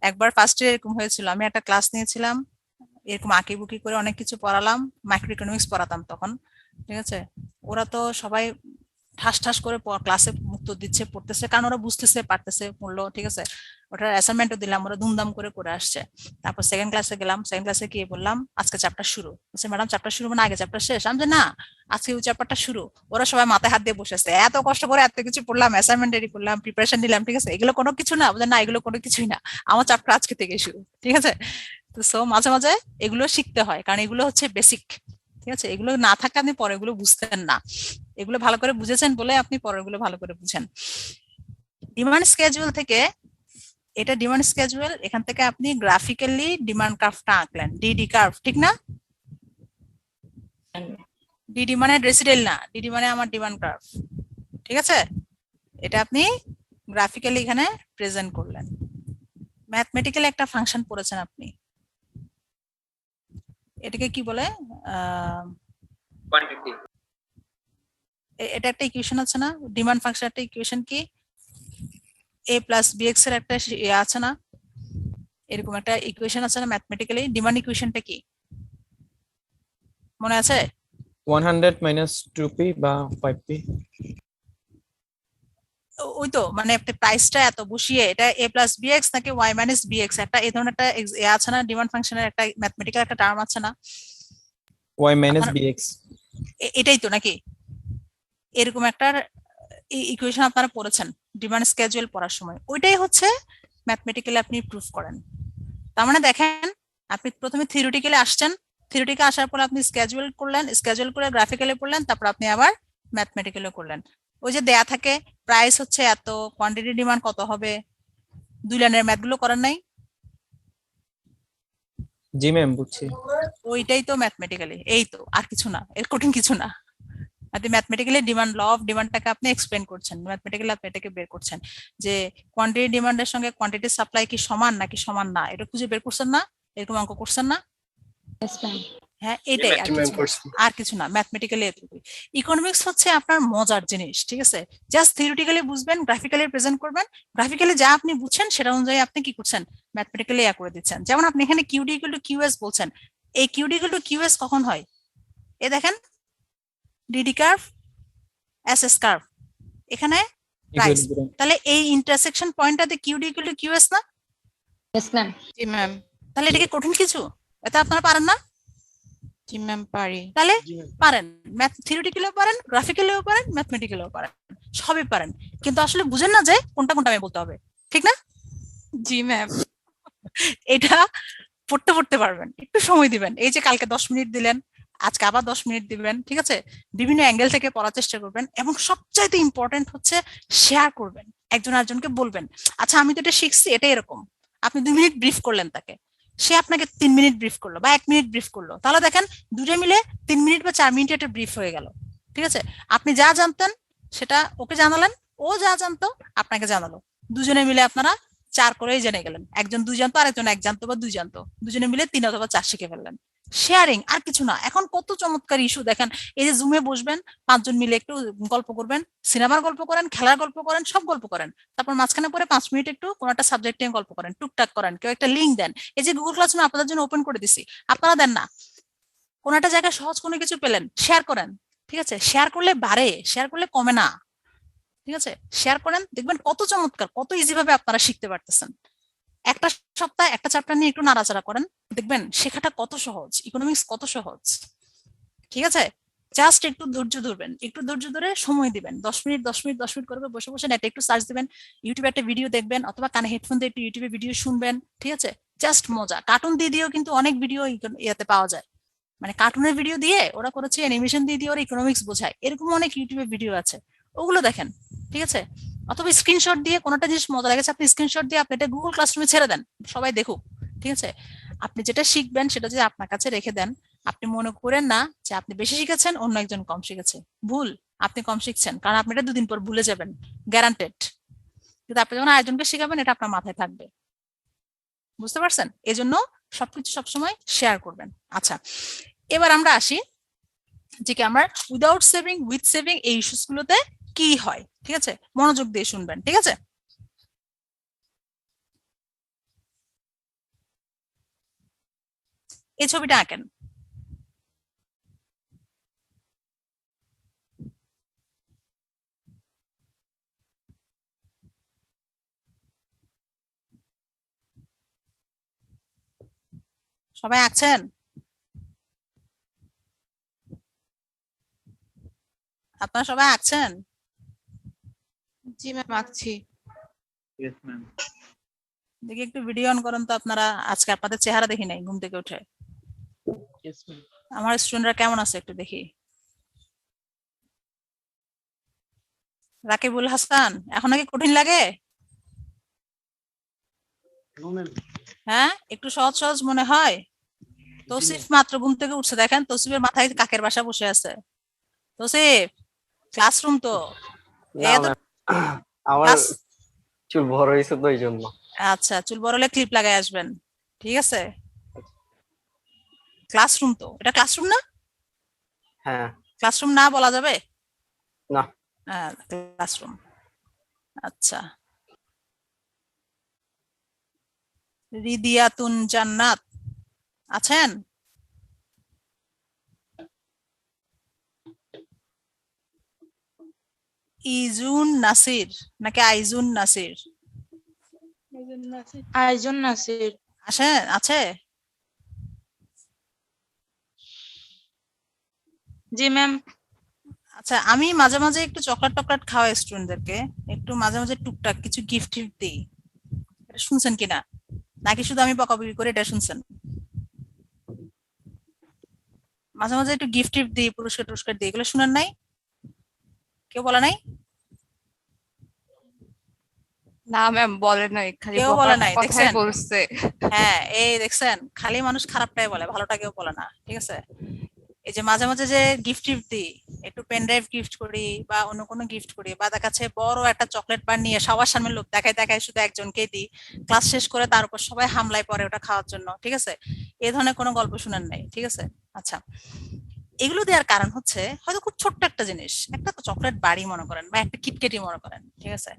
Speaker 1: একবার ফার্স্ট ইয়ার এরকম হয়েছিল, আমি একটা ক্লাস নিয়েছিলাম, এরকম আঁকিবুকি করে অনেক কিছু পড়ালাম, মাইক্রো ইকোনমিক্স পড়াতাম তখন। ঠিক আছে, ওরা তো সবাই ঠাস ঠাস করে ক্লাসে উত্তর দিচ্ছে, পড়তেছে, কারণ ওরা বুঝতেছে পারতেছে পড়লো। ঠিক আছে, ওটার অ্যাসাইনমেন্টও দিলাম, ওরা ধুমধাম করে আসছে। তারপর সেকেন্ড ক্লাসে গেলাম, সেকেন্ড ক্লাসে গিয়ে বললাম আজকে চ্যাপ্টার শুরু। বলছে ম্যাডাম চ্যাপ্টার শুরু মানে আগে চ্যাপ্টার শেষ? আমি যে না, আজকে ওই চ্যাপ্টারটা শুরু। ওরা সবাই মাথায় হাত দিয়ে বসে আছে, এত কষ্ট করে এত কিছু পড়লাম, অ্যাসাইনমেন্ট রেডি করলাম, প্রিপারেশন নিলাম। ঠিক আছে, এগুলো কোনো কিছু না? বলছে না, এগুলো কোনো কিছুই না, আমার চ্যাপ্টার আজকে থেকে শুরু। ঠিক আছে, তো সো মাঝে মাঝে এগুলো শিখতে হয়, কারণ এগুলো হচ্ছে বেসিক। ঠিক আছে, এগুলো না থাকলে আপনি পরে এগুলো বুঝতেন না, এগুলো ভালো করে বুঝেছেন বলে আপনি পরেরগুলো ভালো করে বুঝেন। ডিমান্ড স্কেজুয়াল থেকে, এটা ডিমান্ড স্কেজুয়াল, এখান থেকে আপনি গ্রাফিক্যালি ডিমান্ড কার্ভটা আঁকলেন, ডিডি কার্ভ, ঠিক না? ডিডি মানে ডেসিডেল না, ডিডি মানে আমার ডিমান্ড কার্ভ। ঠিক আছে, এটা আপনি গ্রাফিক্যালি এখানে প্রেজেন্ট করলেন। ম্যাথমেটিক্যালি একটা ফাংশন পড়েছেন আপনি, এটাকে কি বলে,
Speaker 12: কোয়ান্টিটি।
Speaker 1: এটা একটা ইকুয়েশন আছে না, ডিমান্ড ফাংশন একটা ইকুয়েশন কি, a প্লাস bx এর একটা আছে না, এরকম একটা ইকুয়েশন আছে না ম্যাথমেটিক্যালি। ডিমান্ড ইকুয়েশনটা কি মনে আছে?
Speaker 13: 100 minus 2p বা 5p।
Speaker 1: ওই তো, মানে আপনি প্রাইসটা এত বসিয়ে এটা a প্লাস bx নাকি y মাইনাস bx, একটা এই ধরনের একটা আছে না, ডিমান্ড ফাংশনের একটা ম্যাথমেটিক্যাল একটা টার্ম আছে না,
Speaker 13: y minus bx।
Speaker 1: এটাই তো নাকি? এরকম একটা ইকুয়েশন আপনারা পড়েছেন ডিমান্ড স্কেজুয়াল পড়ার সময়, ওইটাই হচ্ছে ম্যাথমেটিক্যালি আপনি প্রুফ করেন। তার মানে দেখেন, আপনি প্রথমে থিওরিটিক্যালি আসছেন, থিওরিটিক্যালি আসার পর আপনি স্কেজুয়াল করলেন, স্কেজুয়াল করে গ্রাফিক্যালি পড়লেন, তারপর আপনি আবার ম্যাথমেটিক্যালি করলেন। ওই যে দেয়া থাকে প্রাইস হচ্ছে এত, কোয়ান্টিটি ডিমান্ড কত হবে, 2 লাইনের ম্যাথগুলো করেন নাই?
Speaker 13: জি ম্যাম, বুঝছি।
Speaker 1: ওইটাই তো ম্যাথমেটিক্যালি, এই তো, আর কিছু না, এর কঠিন কিছু না। আপনি ম্যাথমেটিক্যালি ডিমান্ড, ল অফ ডিমান্ডটাকে আপনি এক্সপ্লেন করছেন, ম্যাথমেটিক্যালি আপনি এটাকে বের করছেন যে কোয়ান্টিটি ডিমান্ডের সঙ্গে কোয়ান্টিটি সাপ্লাই কি সমান নাকি সমান না, এটা খুঁজে বের করছেন না, এরকম অঙ্ক করছেন না? হ্যাঁ, এটাই, আর কিছু না, ম্যাথমেটিক্যালি এতটুকুই। ইকোনমিক্স হচ্ছে আপনার মজার জিনিস, ঠিক আছে? জাস্ট থিওরিটিক্যালি বুঝবেন, গ্রাফিক্যালি প্রেজেন্ট করবেন, গ্রাফিক্যালি যা আপনি বুঝছেন সেটা অনুযায়ী আপনি কি করছেন, ম্যাথমেটিক্যালি করে দিচ্ছেন। যেমন আপনি এখানে কিউডি ইকুয়াল টু কিউএস বলছেন, এই কিউডি ইকুয়াল টু কিউএস কখন হয়? এ দেখেন, ডিডি কার্ভ, এসএস কার্ভ, এখানে প্রাইস, তাহলে এই ইন্টারসেকশন পয়েন্টটাতে কিউডি ইকুয়াল টু কিউএস না?
Speaker 5: Yes ma'am. জি ম্যাম।
Speaker 1: তাহলে এটা কি কঠিন কিছু? এটা আপনারা পারেন না?
Speaker 5: জি ম্যাম পারি।
Speaker 1: তাহলে পারেন, ম্যাথ থিওরিটিক্যালিও পারেন, গ্রাফিক্যালিও পারেন, ম্যাথমেটিক্যালিও পারেন, সবই পারেন, কিন্তু আসলে বুঝেন না যে কোনটা কোনটা আমি বলতে হবে, ঠিক না?
Speaker 5: জি ম্যাম।
Speaker 1: এটা পড়তে পারবেন, একটু সময় দিবেন, এই যে কালকে 10 মিনিট দিলেন, আজকে আবার 10 মিনিট দিবেন, ঠিক আছে? বিভিন্ন অ্যাঙ্গেল থেকে পড়ার চেষ্টা করবেন, এবং সবচাইতে ইম্পর্টেন্ট হচ্ছে শেয়ার করবেন, একজন আরেকজনকে বলবেন, আচ্ছা আমি তো এটা শিখছি, এটা এরকম। আপনি 2 মিনিট ব্রিফ করলেন তাকে, সে আপনাকে 3 মিনিট ব্রিফ করলো বা 1 মিনিট ব্রিফ করলো, তাহলে দেখেন দুটো মিলে 3 মিনিট বা 4 মিনিট একটা ব্রিফ হয়ে গেল, ঠিক আছে? আপনি যা জানতেন সেটা ওকে জানালেন, ও যা জানতো আপনাকে জানালো, দুজনে মিলে আপনারা 4 করেই জেনে গেলেন, একজন 2 জানতো, আরেকজন 1 জানতো বা 2 জানতো, দুজনে মিলে 3 অথবা 4 শিখে ফেললেন। শেয়ারিং, আর কিছু না। এখন কত চমৎকার ইস্যু দেখেন, এই যে জুমে বসবেন, 5 জন মিলে একটু গল্প করবেন, সিনেমার গল্প করেন, খেলার গল্প করেন, সব গল্প করেন, তারপর মাঝখানে পরে 5 মিনিট একটু কোন একটা সাবজেক্ট নিয়ে গল্প করেন, টুকটাক করেন, কেউ একটা লিঙ্ক দেন। এই যে গুগল ক্লাসরুম আপনাদের জন্য ওপেন করে দিছি, আপনারা দেন না, কোন একটা জায়গায় সহজ কোনো কিছু পেলেন, শেয়ার করেন, ঠিক আছে? শেয়ার করলে বাড়ে, শেয়ার করলে কমে না, ঠিক আছে? শেয়ার করেন, দেখবেন কত চমৎকার, কত ইজি ভাবে আপনারা শিখতে পারতেছেন। একটা সপ্তাহে একটা চ্যাপ্টার নিয়ে একটু নাড়াচাড়া করেন, দেখবেন শেখাটা কত সহজ, ইকোনমিক্স কত সহজ, ঠিক আছে? জাস্ট একটু ধৈর্য ধরবেন, একটু ধৈর্য ধরে সময় দিবেন, 10 মিনিট 10 মিনিট 10 মিনিট করে বসে বসে নেটে একটু সার্চ দিবেন, ইউটিউবে একটা ভিডিও দেখবেন, অথবা কানে হেডফোন দিয়ে একটু ইউটিউবে ভিডিও শুনবেন, ঠিক আছে? জাস্ট মজা, কার্টুন দিয়ে দিয়েও কিন্তু অনেক ভিডিও ইয়াতে পাওয়া যায়, মানে কার্টুনের ভিডিও দিয়ে ওরা করেছে, অ্যানিমেশন দিয়ে দিয়ে ওরা ইকোনমিক্স বোঝায়, এরকম অনেক ইউটিউবে ভিডিও আছে, ওগুলো দেখেন, ঠিক আছে? অথবা স্ক্রিনশট দিয়ে, কোনটা জিনিস মজা লেগেছে আপনি স্ক্রিনশট দিয়ে আপনি এটা গুগল ক্লাসরুমে ছেড়ে দেন, সবাই দেখুক, ঠিক আছে? আপনি যেটা শিখবেন সেটা যদি আপনার কাছে রেখে দেন, আপনি মনে করেন না যে আপনি বেশি শিখেছেন, অন্য একজন কম শিখেছে, ভুল, আপনি কম শিখছেন, কারণ আপনি এটা 2 দিন পর ভুলে যাবেন, গ্যারান্টেড। কিন্তু আপনি যখন আরেকজনকে শিখাবেন, এটা আপনার মাথায় থাকবে, বুঝতে পারছেন? এজন্য সবকিছু সবসময় শেয়ার করবেন। আচ্ছা, এবার আমরা আসি যে কি আমরা উইদাউট সেভিং, উইথ সেভিং, এই ইস্যুস গুলোতে কি হয়, ঠিক আছে? মনোযোগ দিয়ে শুনবেন, ঠিক আছে? এই ছবিটা আঁকেন। সবাই আঁকছেন? আপনারা সবাই আঁকছেন?
Speaker 5: জি ম্যাম আঁকছি।
Speaker 3: Yes ma'am.
Speaker 1: দেখি একটু ভিডিও অন করেন তো আপনারা, আজকে আপনাদের চেহারা দেখি নাই ঘুম থেকে উঠে। আমার স্টুডেন্টরা কেমন আছে একটু দেখি। রাকিবুল হাসান, এখন নাকি কঠিন লাগে? হ্যাঁ, একটু সহজ সহজ মনে হয়? তৌসিফ মাত্র ঘুম থেকে উঠছে, দেখেন তৌসিফের মাথায় কাকের বাসা বসে আছে। তৌসিফ, ক্লাসরুম তো
Speaker 11: আমার চুল বড় হয়েছে তো এই জন্য।
Speaker 1: আচ্ছা, চুল বড় হলে ক্লিপ লাগাই আসবেন, ঠিক আছে? ক্লাসরুম তো, এটা ক্লাসরুম না?
Speaker 11: হ্যাঁ।
Speaker 1: ক্লাসরুম না বলা যাবে
Speaker 11: না?
Speaker 1: হ্যাঁ, ক্লাসরুম। আচ্ছা, রিদিয়াতুন জান্নাত আছেন? ইজুন নাসির নাকি আইজুন নাসির?
Speaker 14: আইজুন নাসির
Speaker 1: আছে?
Speaker 14: জি ম্যাম।
Speaker 1: আচ্ছা, আমি মাঝে মাঝে একটু চকলেট টকলেট খাওয়াই স্টুডেন্টদেরকে, একটু মাঝে মাঝে টুকটাক কিছু গিফট দিই, এটা শুনছেন কিনা, নাকি শুধু আমি বকাবকি করে এটা শুনছেন? মাঝে মাঝে একটু গিফট দিই, পুরস্কার টুরস্কার দিই, এগুলো শুনেন নাই? কেউ বলে নাই?
Speaker 5: না ম্যাম বলে নাই, খালি
Speaker 1: কেউ বলে নাই,
Speaker 5: কথাই
Speaker 1: দেখছেন?
Speaker 5: বলছে।
Speaker 1: হ্যাঁ, এই দেখছেন, খালি মানুষ খারাপটাই বলে, ভালোটা কেউ বলে না। ঠিক আছে, এই যে মাঝে মাঝে যে গিফট টিফট দিই, একটু পেন ড্রাইভ গিফট করি বা অন্য কোনো গিফট করি, বা দেখা যাচ্ছে বড় একটা চকলেট বার নিয়ে সবার সামনে লোক দেখায় দেখায় শুধু একজনকেই দিই, ক্লাস শেষ করে তার উপর সবাই হামলায় পড়ে ওটা খাওয়ার জন্য। ঠিক আছে, এই ধরনের কোনো গল্প শুনেন নাই। ঠিক আছে, আচ্ছা, এগুলো দেওয়ার কারণ হচ্ছে হয়তো খুব ছোট্ট একটা জিনিস, একটা চকলেট বাড়ি মনে করেন বা একটা কিটকেটি মনে করেন। ঠিক আছে,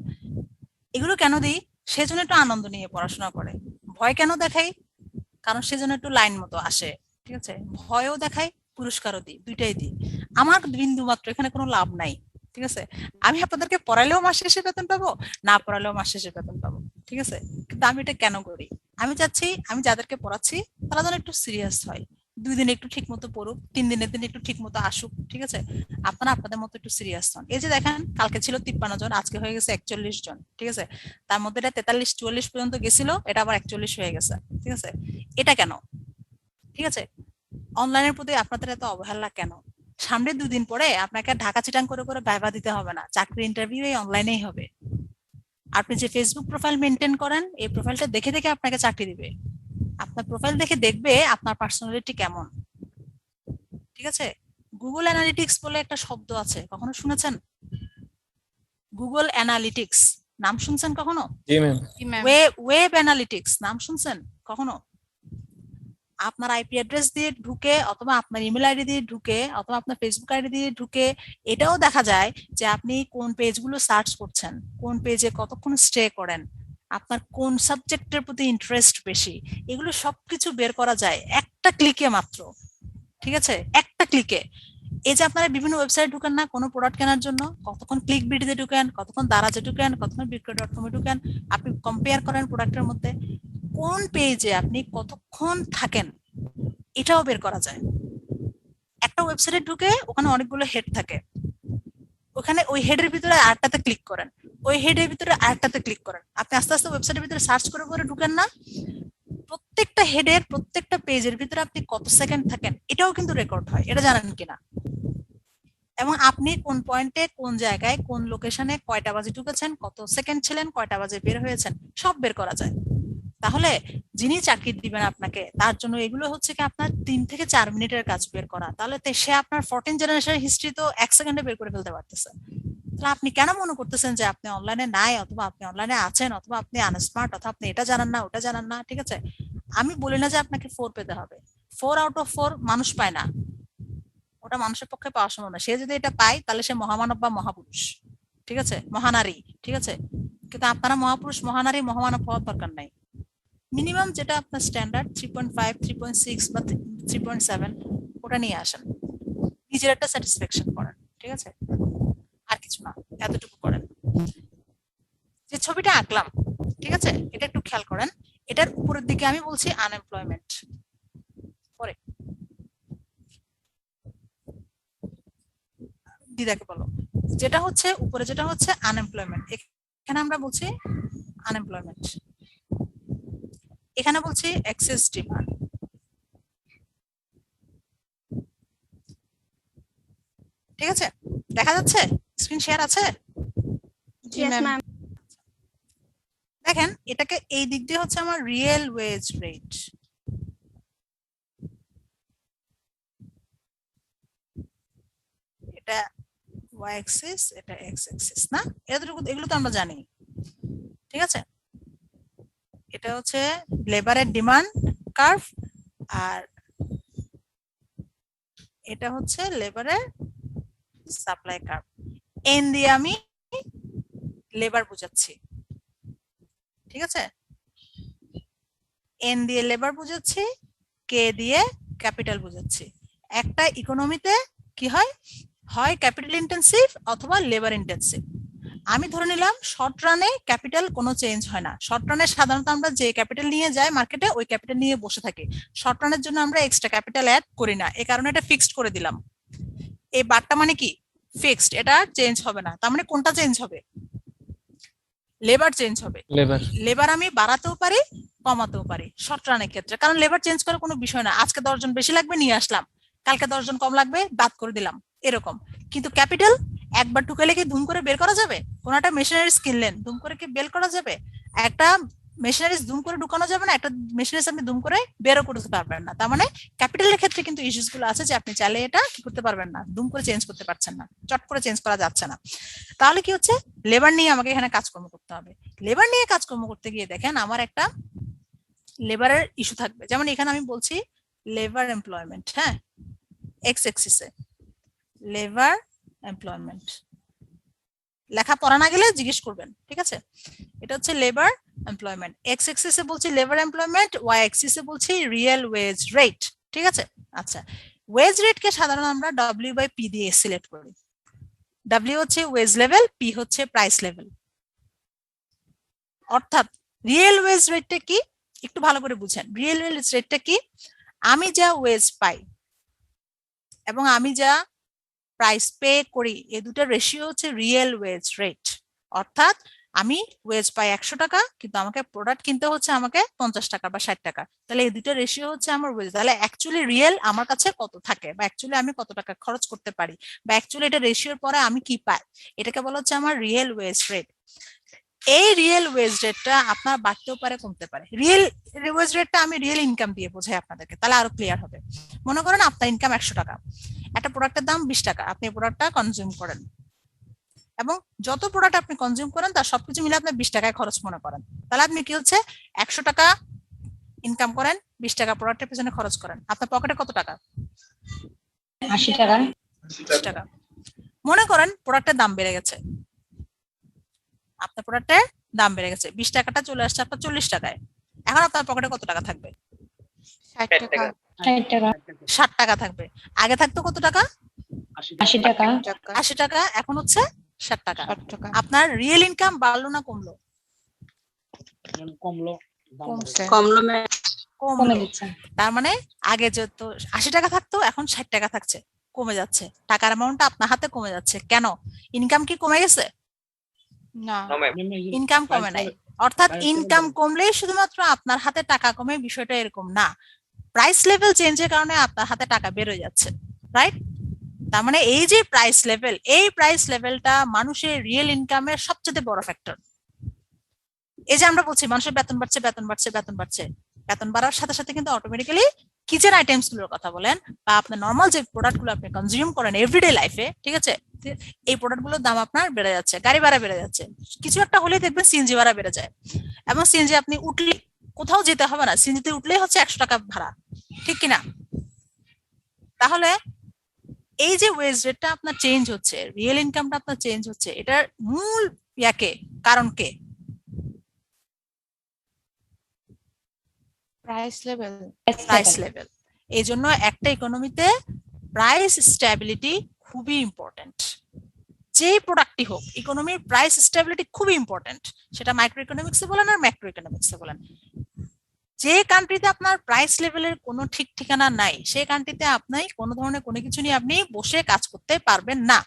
Speaker 1: এগুলো কেন দিই? সেজন্য একটু আনন্দ নিয়ে পড়াশোনা করে। ভয় কেন দেখাই? কারণ সেজন্য একটু লাইন মতো আসে। ঠিক আছে, ভয়ও দেখাই, পুরস্কারও দিই, দুইটাই দিই। আমার বিন্দু মাত্র এখানে কোনো লাভ নাই। ঠিক আছে, আমি আপনাদেরকে পড়াইলেও মাস শেষে বেতন পাবো, না পড়ালেও মাস শেষে বেতন পাবো। ঠিক আছে, কিন্তু আমি এটা কেন করি? আমি চাচ্ছি আমি যাদেরকে পড়াচ্ছি তারা যেন একটু সিরিয়াস হয়, 2 দিন একটু ঠিক মতো পড়ুক, 3 দিনের দিন একটু ঠিক মতো আসুক। ঠিক আছে, আপনারা আপনাদের মতো একটু সিরিয়াস হন। এই যে দেখেন, কালকে ছিল 53 জন, আজকে হয়ে গেছে 41 জন। ঠিক আছে, তার মধ্যে এটা 43-44 পর্যন্ত গেছিল, এটা আবার 41 হয়ে গেছে। ঠিক আছে, এটা কেন? ঠিক আছে, অনলাইনের প্রতি আপনাদের এত অবহেলা কেন? সামনে 2 দিন পরে আপনাকে আর ঢাকা চিটাং করে করে ভাইবা দিতে হবে না, চাকরি ইন্টারভিউ এই অনলাইনেই হবে। আপনি যে ফেসবুক প্রোফাইল মেনটেন করেন, এই প্রোফাইলটা দেখে দেখে আপনাকে চাকরি দিবে। আপনার প্রোফাইল দেখে দেখবে আপনার পার্সোনালিটি কেমন। ঠিক আছে, গুগল অ্যানালিটিক্স বলে একটা শব্দ আছে, কখনো শুনেছেন? গুগল অ্যানালিটিক্স নাম শুনছেন কখনো?
Speaker 13: জি ম্যাম।
Speaker 5: জি ম্যাম।
Speaker 1: ওয়েব অ্যানালিটিক্স নাম শুনছেন কখনো? আপনার আইপি অ্যাড্রেস দিয়ে ঢুকে অথবা আপনার ইমেল আইডি দিয়ে ঢুকে অথবা আপনার ফেসবুক আইডি দিয়ে ঢুকে এটাও দেখা যায় যে আপনি কোন পেজগুলো সার্চ করছেন, কোন পেজে কতক্ষণ স্টে করেন, আপনার কোন সাবজেক্টের প্রতি ইন্টারেস্ট বেশি, এগুলো সবকিছু বের করা যায় একটা ক্লিকে মাত্র। ঠিক আছে, একটা ক্লিকে। এই যে আপনারা বিভিন্ন ওয়েবসাইট ঢুকেন না কোনো প্রোডাক্ট কেনার জন্য, কতক্ষণ ক্লিক বিডিতে ঢুকেন, কতক্ষণ দারাজে ঢুকেন, কতক্ষণ বিক্রয়.com এ ঢুকেন, আপনি কম্পেয়ার করেন প্রোডাক্টের মধ্যে কোন পেজে আপনি কতক্ষণ থাকেন, এটাও বের করা যায়। একটা ওয়েবসাইটে ঢুকে ওখানে অনেকগুলো হেড থাকে, ওখানে ওই হেডের ভিতরে আরেকটাতে ক্লিক করেন, ওই হেডের ভিতরে আরেকটাতে ক্লিক করেন, আপনি আস্তে আস্তে ওয়েবসাইটের ভিতরে সার্চ করে করে ঢুকেন না, প্রত্যেকটা হেডের প্রত্যেকটা পেজের ভিতরে আপনি কত সেকেন্ড থাকেন এটাও কিন্তু রেকর্ড হয়, এটা জানেন কিনা? এবং আপনি কোন পয়েন্টে কোন জায়গায় কোন লোকেশনে কয়টা বাজে ঢুকেছেন, কত সেকেন্ড ছিলেন, কয়টা বাজে বের হয়েছেন, সব বের করা যায়। তাহলে যিনি চাকরি দিবেন আপনাকে, তার জন্য এগুলো হচ্ছে কি আপনার 3 থেকে 4 মিনিটের কাজ বের করা, তাহলে সে আপনার 14 জেনারেশনের হিস্ট্রি তো 1 সেকেন্ডে বের করে ফেলতে পারতেছে। তাহলে আপনি কেন মনে করতেছেন যে আপনি অনলাইনে নাই, অথবা আপনি অনলাইনে আছেন, অথবা আপনি আনস্মার্ট, অথবা আপনি এটা জানেন না ওটা জানেন না? ঠিক আছে, আমি বলি না যে আপনাকে 4 পেতে হবে, 4 আউট অফ 4 মানুষ পায় না, ওটা মানুষের পক্ষে পাওয়া সম্ভব না। সে যদি এটা পায় তাহলে সে মহামানব বা মহাপুরুষ। ঠিক আছে, মহানারী। ঠিক আছে, কিন্তু আপনারা মহাপুরুষ মহানারী মহামানব হওয়ার দরকার নাই। মিনিমাম যেটা আপনার স্ট্যান্ডার্ড 3.5 3.6 বা 3.7 ওটা নিয়ে আসেন, নিজের একটা স্যাটিসফ্যাকশন করেন। ঠিক আছে, আর কিছু না, এতটুকু করেন। যে ছবিটা আঁকলাম, ঠিক আছে, এটা একটু খেয়াল করেন, এটার উপরের দিকে আমি বলছি আনএমপ্লয়মেন্ট, পরে দিদাকে বলো, যেটা হচ্ছে উপরে যেটা হচ্ছে আনএমপ্লয়মেন্ট, এখানে আমরা বলছি আনএমপ্লয়মেন্ট, এখানে বলছি এক্সেস ডিমান্ড। ঠিক আছে, দেখা যাচ্ছে? স্ক্রিন শেয়ার আছে? দেখেন, এটাকে এই দিক দিয়ে হচ্ছে আমার রিয়েল ওয়েজ রেট, এটা ওয়াই অ্যাক্সিস, এটা এক্স অ্যাক্সিস, না? এগুলো তো আমরা জানি। ঠিক আছে, এটা হচ্ছে লেবারের ডিমান্ড কার্ভ, আর এটা হচ্ছে লেবারের সাপ্লাই কার্ভ। এন দিয়ে আমি লেবার বোঝাচ্ছি। ঠিক আছে, এন দিয়ে লেবার বোঝাচ্ছি, কে দিয়ে ক্যাপিটাল বোঝাচ্ছি। একটা ইকোনমিতে কি হয়, হয় ক্যাপিটাল ইন্টেন্সিভ অথবা লেবার ইন্টেন্সিভ। আমি ধরে নিলাম শর্ট রানে ক্যাপিটাল কোনো চেঞ্জ হয় না, শর্ট রানে সাধারণত আমরা যে ক্যাপিটাল নিয়ে যাই মার্কেটে ওই ক্যাপিটাল নিয়ে বসে থাকি, শর্ট রানের জন্য আমরা এক্সট্রা ক্যাপিটাল অ্যাড করি না, এই কারণে এটা ফিক্সড করে দিলাম। এই বারটা মানে কি ফিক্সড, এটা চেঞ্জ হবে না। তার মানে কোনটা চেঞ্জ হবে? লেবার চেঞ্জ হবে। লেবার আমি বাড়াতেও পারি কমাতেও পারি শর্ট রানের ক্ষেত্রে, কারণ লেবার চেঞ্জ করার কোনো বিষয় না, আজকে 10 জন বেশি লাগবে নিয়ে আসলাম, কালকে 10 জন কম লাগবে বাদ করে দিলাম, এরকম। কিন্তু ক্যাপিটাল একবার ঢুকালে কি ধুম করে বের করা যাবে? কোন একটা মেশিনারিজ কিনলেন, দুম করে কি বের করা যাবে? একটা মেশিনারিজ দুম করে ঢুকানো যাবে না, একটা মেশিনারিজ আপনি দুম করে বেরও করতে পারবেন না। তার মানে ক্যাপিটালের ক্ষেত্রে কিন্তু ইস্যুস গুলো আছে যে আপনি চাইলে এটা কি করতে পারবেন না, দুম করে চেঞ্জ করতে পারছেন না, চট করে চেঞ্জ করা যাচ্ছে না। তাহলে কি হচ্ছে, লেবার নিয়ে আমাকে এখানে কাজকর্ম করতে হবে। লেবার নিয়ে কাজকর্ম করতে গিয়ে দেখেন আমার একটা লেবারের ইস্যু থাকবে। যেমন এখানে আমি বলছি লেবার এমপ্লয়মেন্ট, হ্যাঁ, এক্স এক্সিসে লেবার এমপ্লয়মেন্ট, লেখা পড়া না গেলে জিজ্ঞেস করবেন, ঠিক আছে? এটা হচ্ছে লেবার এমপ্লয়মেন্ট। এক্স এক্সিসে বলছি লেবার এমপ্লয়মেন্ট, ওয়াই এক্সিসে বলছি রিয়েল ওয়েজ রেট, ঠিক আছে? আচ্ছা, ওয়েজ রেটকে সাধারণত আমরা ডব্লিউ বাই পি দিয়ে সিলেক্ট করি। ডব্লিউ হচ্ছে ওয়েজ লেভেল, পি হচ্ছে প্রাইস লেভেল। অর্থাৎ রিয়েল ওয়েজ রেটটা কি, একটু ভালো করে বুঝেন। রিয়েল ওয়েজ রেটটা কি, আমি যা ওয়েজ পাই এবং আমি যা প্রাইস পে করি, এই দুটো রেশিও হচ্ছে রিয়েল ওয়েজ রেট। অর্থাৎ আমি ওয়েজ পাই 100 টাকা, কিন্তু আমাকে প্রোডাক্ট কিনতে হচ্ছে আমাকে 50 টাকা বা 60 টাকা, তাহলে এই দুটো রেশিও হচ্ছে আমার ওয়েজ। তাহলে অ্যাকচুয়ালি রিয়েল আমার কাছে কত থাকে, বা অ্যাকচুয়ালি আমি কত টাকা খরচ করতে পারি, বা অ্যাকচুয়ালি এটা রেশিওর পরে আমি কি পাই, এটাকে বলা হচ্ছে আমার রিয়েল ওয়েজ রেট। এই রিয়েল ওয়েজ রেটটা আপনার বাড়তেও পারে, কমতে পারে। রিয়েল ওয়েজ রেটটা আমি রিয়েল ইনকাম দিয়ে বোঝাই আপনাদেরকে, তাহলে আরো ক্লিয়ার হবে। মনে করেন আপনার ইনকাম 100 টাকা, একটা প্রোডাক্টের দাম 20 টাকা, আপনি প্রোডাক্টটা কনজিউম করেন এবং যত প্রোডাক্ট আপনি কনজিউম করেন তার সবকিছু মিলে আপনি 20 টাকায় খরচ মনে করেন। তাহলে আপনি কি হচ্ছে 100 টাকা ইনকাম করেন, 20 টাকা প্রোডাক্টের পেছনে খরচ করেন, আপনার পকেটে কত টাকা?
Speaker 14: 80 টাকা।
Speaker 1: 20 টাকা। মনে করেন প্রোডাক্টের দাম বেড়ে গেছে, আপনার প্রোডাক্টের দাম বেড়ে গেছে, 20 টাকাটা চলে আসছে আপনার 40 টাকায়। এখন আপনার পকেটে কত টাকা থাকবে?
Speaker 5: 60 টাকা।
Speaker 14: 60 টাকা।
Speaker 1: 60 টাকা থাকবে। আগে থাকতো কত টাকা?
Speaker 14: 80 টাকা।
Speaker 1: 80 টাকা, এখন হচ্ছে 60 টাকা।
Speaker 5: 60 টাকা।
Speaker 1: আপনার রিয়েল ইনকাম বাড়লো না কমলো?
Speaker 4: কমলো।
Speaker 5: কমছে।
Speaker 14: কমলো ম্যাম।
Speaker 1: কমে যাচ্ছে। তার মানে আগে যত 80 টাকা থাকতো এখন 60 টাকা থাকছে, কমে যাচ্ছে। টাকার অ্যামাউন্টটা আপনার হাতে কমে যাচ্ছে। কেন? ইনকাম কি কমে গেছে?
Speaker 5: না,
Speaker 1: ইনকাম কমে নাই। অর্থাৎ ইনকাম কমলেই শুধুমাত্র আপনার হাতে টাকা কমে, বিষয়টা এরকম না। প্রাইস লেভেল চেঞ্জের কারণে আপনার হাতে টাকা বের হয়ে যাচ্ছে, রাইট? তার মানে এই যে প্রাইস লেভেল, এই প্রাইস লেভেলটা মানুষের রিয়েল ইনকামের সবচেয়ে বড় ফ্যাক্টর। এই যে আমরা বলছি মানুষের বেতন বাড়ছে, বেতন বাড়ছে, বেতন বাড়ছে, বেতন বাড়ার সাথে সাথে কিন্তু অটোমেটিক্যালি কিচেন আইটেমস গুলোর কথা বলেন বা আপনার নর্মাল যে প্রোডাক্ট গুলো আপনি কনজিউম করেন এভরিডে লাইফে, ঠিক আছে, এই প্রোডাক্ট গুলোর দাম আপনার বেড়ে যাচ্ছে, গাড়ি ভাড়া বেড়ে যাচ্ছে, কিছু একটা হলেই দেখবেন সিএনজি ভাড়া বেড়ে যায়। এবং সিএনজি আপনি উঠলে কোথাও যেতে হবে না, সিএনজিতে উঠলেই হচ্ছে 100 টাকা ভাড়া, ঠিক কিনা? তাহলে এই যে ওয়েজ রেটটা আপনার চেঞ্জ হচ্ছে, রিয়েল ইনকামটা আপনার চেঞ্জ হচ্ছে, এটার মূল কারণ কে?
Speaker 5: Price level.
Speaker 1: Price level. এই জন্য একটা ইকোনমিতে প্রাইস স্ট্যাবিলিটি খুবই ইম্পর্টেন্ট। যে প্রোডাক্টই হোক, ইকোনমির প্রাইস স্ট্যাবিলিটি খুবই ইম্পর্টেন্ট, সেটা মাইক্রো ইকোনমিক্সে বলেন আর ম্যাক্রো ইকোনমিক্সে বলেন। যে কান্ট্রিতে আপনার প্রাইস লেভেলের কোনো ঠিক ঠিকানা নাই, সেই কান্ট্রিতে আপনি কোনো ধরনের কোনো কিছু নিয়ে আপনি বসে কাজ করতে পারবেন না।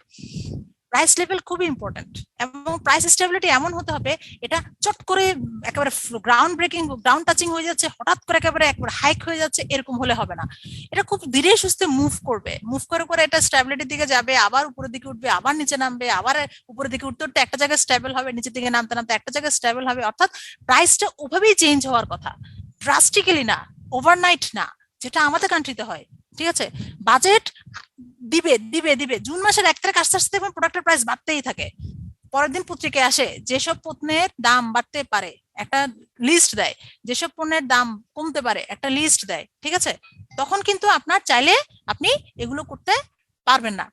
Speaker 1: প্রাইস লেভেল খুবই ইম্পর্টেন্ট এবং প্রাইস স্টেবিলিটি এমন হতে হবে এটা চট করে একেবারে গ্রাউন্ড ব্রেকিং, গ্রাউন্ড টাচিং হয়ে যাচ্ছে, হঠাৎ করে একেবারে হাইক হয়ে যাচ্ছে, এরকম হলে হবে না। এটা খুব ধীরে সুস্থে মুভ করবে, মুভ করে করে এটা স্টেবিলিটির দিকে যাবে, আবার উপরের দিকে উঠবে, আবার নিচে নামবে, আবার উপরের দিকে উঠতে উঠতে একটা জায়গায় স্টেবল হবে, নিচের দিকে নামতে নামতে একটা জায়গায় স্টেবল হবে। অর্থাৎ প্রাইসটা ওভাবেই চেঞ্জ হওয়ার কথা, ড্রাস্টিক্যালি না, ওভারনাইট না, যেটা আমাদের কান্ট্রিতে হয়, ঠিক আছে? বাজেট দিবে দিবে দিবে, জুন মাসের 1 তারিখ আস্তে আস্তে দেখবেন প্রোডাক্টের প্রাইস বাড়তেই থাকে। পরের দিন পত্রিকায় আসে যেসব পণ্যের দাম বাড়তে পারে একটা লিস্ট দেয়, যেসব পণ্যের দাম কমতে পারে একটা লিস্ট দেয়, ঠিক আছে? তখন কিন্তু আপনার চাইলে আপনি এগুলো করতে পারবেন না,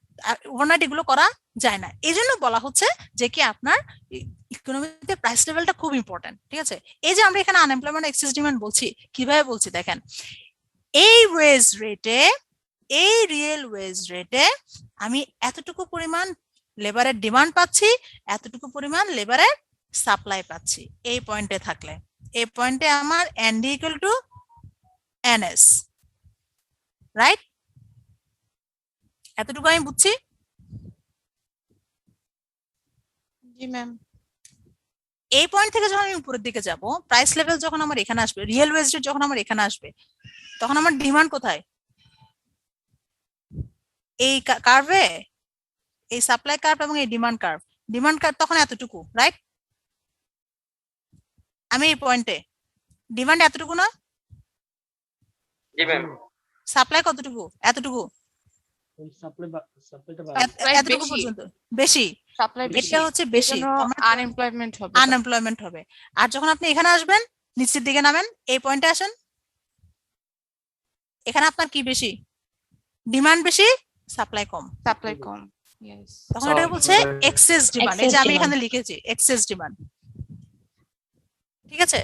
Speaker 1: ওভারনাইট এগুলো করা যায় না। এই জন্য বলা হচ্ছে যে কি আপনার ইকোনমিতে প্রাইস লেভেলটা খুব ইম্পর্টেন্ট, ঠিক আছে? এই যে আমরা এখানে আনএমপ্লয়মেন্ট এক্সেস ডিমান্ড বলছি, কিভাবে বলছি দেখেন, এই ওয়েজ রেটে, এই রিয়েল ওয়েজ রেটে আমি এতটুকু পরিমাণ লেবারের ডিমান্ড পাচ্ছি, এতটুকু পরিমাণ লেবারের সাপ্লাই পাচ্ছি। এই পয়েন্টে থাকলে, এই পয়েন্টে আমার ND equal to NS, right? এতটুকু আমি বুঝছি।
Speaker 5: জি ম্যাম।
Speaker 1: এই পয়েন্ট থেকে যখন আমি উপরের দিকে যাব, প্রাইস লেভেল যখন আমার এখানে আসবে, রিয়েল ওয়েজ রেট যখন আমার এখানে আসবে, তখন আমার ডিমান্ড কোথায়? এই কার্ভে, এই সাপ্লাই কার্ভ এবং এই ডিমান্ড কার্ভ, ডিমান্ড তখন এতটুকু, রাইট? আমি এই পয়েন্টে ডিমান্ড এতটুকু না,
Speaker 10: জি ম্যাম।
Speaker 1: সাপ্লাই কতটুকু? এতটুকু, এতটুকু পর্যন্ত বেশি।
Speaker 5: সাপ্লাই
Speaker 1: এটা হচ্ছে বেশি,
Speaker 5: আনএমপ্লয়মেন্ট হবে,
Speaker 1: আনএমপ্লয়মেন্ট হবে। আর যখন আপনি এখানে আসবেন, নিচের দিকে নামেন, এই পয়েন্টে আসেন, এখানে আপনার কি বেশি? ডিমান্ড বেশি, সাপ্লাই কম।
Speaker 5: সাপ্লাই কম, ইয়েস।
Speaker 1: তখন এটাকে বলছে এক্সেস ডিমান্ড। এই যে আমি এখানে লিখেছি এক্সেস ডিমান্ড, ঠিক আছে?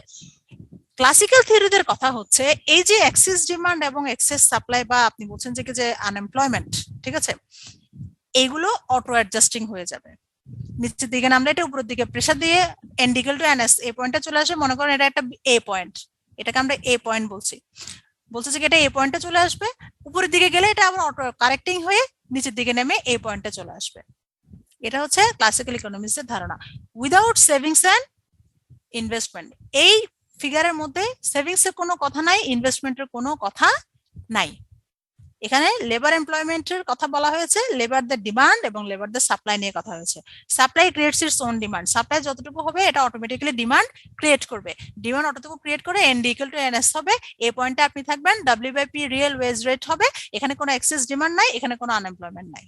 Speaker 1: ক্লাসিক্যাল থিওরিদের কথা হচ্ছে এই যে এক্সেস ডিমান্ড এবং এক্সেস সাপ্লাই, বা আপনি বলছেন যে আনএমপ্লয়মেন্ট, ঠিক আছে, এইগুলো অটো অ্যাডজাস্টিং হয়ে যাবে। নিচের দিকে নামলে এটা উপরের দিকে প্রেসার দিয়ে এন ইকুয়াল টু এনএস এই পয়েন্টে চলে আসে। মনে করেন এটা একটা এ পয়েন্ট, এটাকে আমরা এ পয়েন্ট বলছি, বলছে যে এটা এ পয়েন্টে চলে আসবে, উপরের দিকে গেলে এটা আবার অটো কারেক্টিং হয়ে নিচের দিকে নেমে এ পয়েন্টে চলে আসবে। এটা হচ্ছে ক্লাসিক্যাল ইকোনমিক্সের ধারণা। উইদাউট সেভিংস এন্ড ইনভেস্টমেন্ট, এই ফিগারের মধ্যে সেভিংস এর কোনো কথা নাই, ইনভেস্টমেন্টের কোনো কথা নাই। এখানে লেবার এমপ্লয়মেন্টের কথা বলা হয়েছে, লেবারদের ডিমান্ড এবং লেবারদের সাপ্লাই নিয়ে কথা হয়েছে। Supply creates its own demand, supply যতটুকু হবে এটা অটোমেটিক্যালি ডিমান্ড ক্রিয়েট করবে, ডিমান্ড অতটুকু ক্রিয়েট করে N D equal to NS হবে। এই পয়েন্টে আপনি থাকবেন, W by P real wage rate হবে। এখানে কোনো এক্সেস ডিমান্ড নাই, এখানে কোনো আনএমপ্লয়মেন্ট নাই,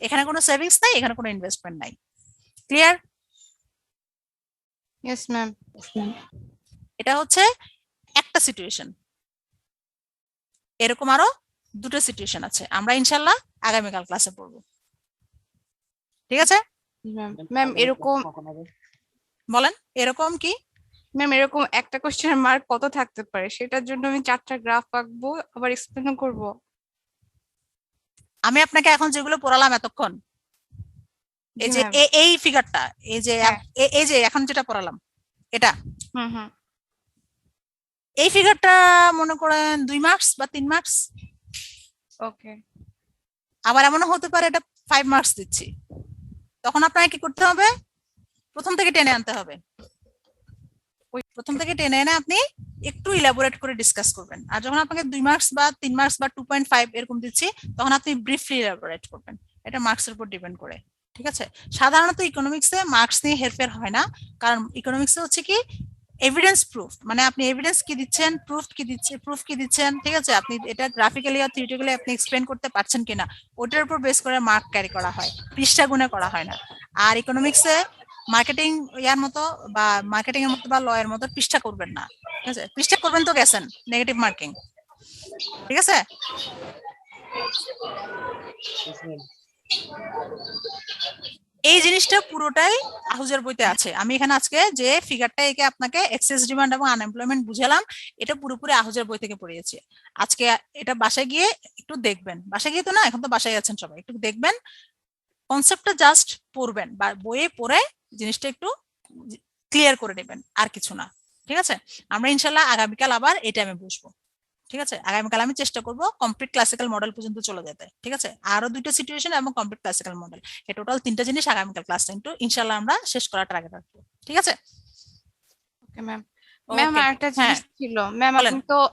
Speaker 1: এখানে কোনো সেভিংস নাই, এখানে কোনো ইনভেস্টমেন্ট নাই। ক্লিয়ার?
Speaker 5: Yes ma'am.
Speaker 1: এটা হচ্ছে একটা সিচুয়েশন, এরকম আরো দুটো সিচুয়েশন আছে, আমরা ইনশাল্লাহ আগামীকাল ক্লাসে পড়বো, ঠিক আছে?
Speaker 5: ম্যাম এরকম
Speaker 1: বলেন, এরকম কি?
Speaker 5: ম্যাম এরকম একটা কোশ্চেনের মার্ক কত থাকতে পারে, সেটার জন্য আমি 4টা গ্রাফ আঁকবো, আবার এক্সপ্লেন করব।
Speaker 1: আমি আপনাকে এখন যেগুলো পড়ালাম এতক্ষণ, এই যে এই ফিগারটা, এই যে এখন যেটা পড়ালাম এটা, এই ফিগারটা মনে করেন 2 মার্কস বা 3 মার্কস।
Speaker 5: ওকে।
Speaker 1: আবার এমনও হতে পারে এটা 5 মার্কস দিচ্ছি, তখন আপনাকে কি করতে হবে? প্রথম থেকে টেনে আনতে হবে। ওই প্রথম থেকে টেনে এনে আপনি একটু ইলাবোরেট করে ডিসকাস করবেন। আর যখন আপনাকে 2 মার্কস বা 3 মার্কস বা 2.5 এরকম দিচ্ছি, তখন আপনি ব্রিফলি ইলাবোরেট করবেন। এটা মার্কসের উপর ডিপেন্ড করে, ঠিক আছে? সাধারণত ইকোনমিক্সে মার্কস নিয়ে হেরফের হয় না, কারণ ইকোনমিক্সে হচ্ছে কি এভিডেন্স প্রুফ, মানে আপনি এভিডেন্স কি দিচ্ছেন, প্রুফ কি দিচ্ছেন, ঠিক আছে? আপনি এটা গ্রাফিক্যালি আর থিওরিটিক্যালি আপনি এক্সপ্লেন করতে পারছেন কিনা, ওটার উপর বেস করে মার্ক ক্যারি করা হয়, পৃষ্ঠা গুণে করা হয় না। আর ইকোনমিক্সে মার্কেটিং ইয়ার মতো বা মার্কেটিং এর মতো বা ল এর মতো পৃষ্ঠা করবেন না, ঠিক আছে? পৃষ্ঠা করবেন তো গেছেন নেগেটিভ মার্কিং, ঠিক আছে? এই জিনিসটা পুরোটাই আহুজের বইতে আছে। আমি এখানে আজকে যে ফিগারটা একে আপনাকে এক্সেস ডিমান্ড এবং আনএমপ্লয়মেন্ট বুঝালাম, এটা পুরোপুরি আহুজের বই থেকে পড়িয়েছি। আজকে এটা বাসায় গিয়ে একটু দেখবেন, বাসায় গিয়ে তো না, এখন তো বাসায় আছেন সবাই, একটু দেখবেন, কনসেপ্টটা জাস্ট পড়বেন বা বইয়ে পড়ে জিনিসটা একটু ক্লিয়ার করে নেবেন, আর কিছু না, ঠিক আছে? আমরা ইনশাল্লাহ আগামীকাল আবার এই টাইমে বসবো, ঠিক আছে? আগামীকাল আমি চেষ্টা করব কমপ্লিট ক্লাসিক্যাল মডেল পর্যন্ত চলে যেতে, ঠিক আছে? আরো 2টা সিচুয়েশন এবং কমপ্লিট ক্লাসিক্যাল মডেল, এই টোটাল 3টা জিনিস আগামীকাল ক্লাস কিন্তু ইনশাল্লাহ আমরা শেষ করার টার্গেট রাখবো, ঠিক আছে?
Speaker 5: Okay ma'am. ম্যাম আরেকটা জিনিস ছিল ম্যাম,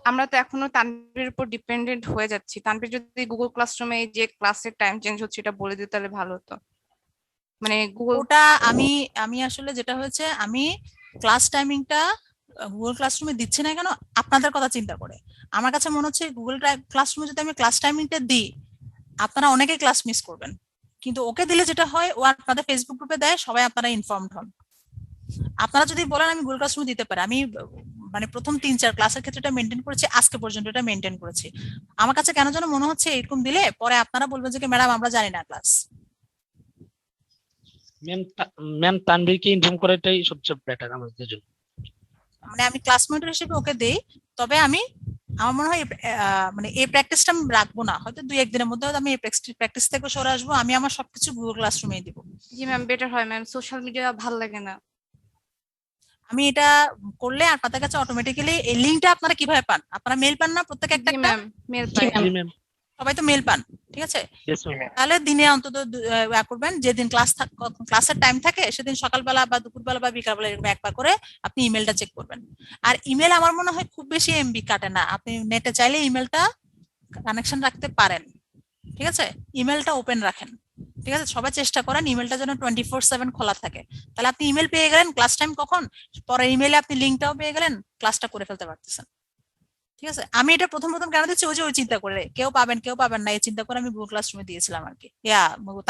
Speaker 5: আমরা তো এখনো তানভীরের উপর ডিপেন্ডেন্ট হয়ে যাচ্ছি। তানভীর যদি গুগল ক্লাসরুমে যে ক্লাসের টাইম চেঞ্জ হচ্ছে এটা বলে দিতে তাহলে ভালো হতো। মানে গুগল
Speaker 1: ওটা আমি আসলে যেটা হয়েছে, আমি ক্লাস টাইমিংটা গুগল ক্লাসরুমে দিচ্ছি না কেন, আপনাদের কথা চিন্তা করে। আমার কাছে মনে হচ্ছে গুগল ক্লাসরুমে যদি আমি ক্লাস টাইমিংটা দিই, আপনারা অনেকে ক্লাস মিস করবেন। কিন্তু ওকে দিলে যেটা হয়, ও আপনাদের ফেসবুক গ্রুপে দেয়, সবাই আপনারা ইনফর্মড হন। আপনারা যদি বলেন আমি গুগল ক্লাসরুমে দিতে পারি, আমি মানে প্রথম 3-4 ক্লাসের ক্ষেত্রে এটা মেনটেন করেছি, আজকে পর্যন্ত এটা মেনটেন করেছি। আমার কাছে কেন যেন মনে হচ্ছে এরকম দিলে পরে আপনারা বলবেন যে ম্যাডাম আমরা জানি না ক্লাস।
Speaker 4: ম্যাম তানভীরকে ইনফর্ম করাটাই সবচেয়ে বেটার আমাদের জন্য।
Speaker 1: মানে আমি ক্লাস মনিটর হিসেবে ওকে দেই, তবে আমার মনে হয় মানে এই প্র্যাকটিসটা আমি রাখবো না, হয়তো 2-1 দিনের মধ্যে আমি এই প্র্যাকটিস থেকে সরে আসবো। আমি আমার সবকিছু গুগল ক্লাসরুমে দিব।
Speaker 5: জি ম্যাম, বেটার হয় ম্যাম, সোশ্যাল মিডিয়া ভালো লাগে না।
Speaker 1: আমি এটা করলে আপনাদের কাছে অটোমেটিক্যালি এই লিংকটা আপনারা কিভাবে পান? আপনারা মেল পান না প্রত্যেক একটা?
Speaker 5: ম্যাম মেল পাই।
Speaker 1: সবাই তো মেল পান, ঠিক আছে? তাহলে দিনে অন্তত করবেন, যেদিন ক্লাসের টাইম থাকে সেদিন সকালবেলা বা দুপুরবেলা বা বিকালবেলা এরকম একবার করে আপনি ইমেলটা চেক করবেন। আর ইমেল আমার মনে হয় খুব বেশি এমবি কাটে না, আপনি নেটে চাইলে ইমেলটা কানেকশন রাখতে পারেন, ঠিক আছে? ইমেলটা ওপেন রাখেন, ঠিক আছে, সবাই চেষ্টা করেন ইমেলটা যেন 24/7 খোলা থাকে। তাহলে আপনি ইমেল পেয়ে গেলেন, ক্লাস টাইম কখন, পরে ইমেলে আপনি লিঙ্কটাও পেয়ে গেলেন, ক্লাসটা করে ফেলতে পারতেছেন। ঠিক আছে, আমি এটা প্রথম কেন দিচ্ছি, ওই চিন্তা করে কেউ পাবেন না এই চিন্তা করে আমি গুগল ক্লাসরুমে দিয়েছিলাম আর কি,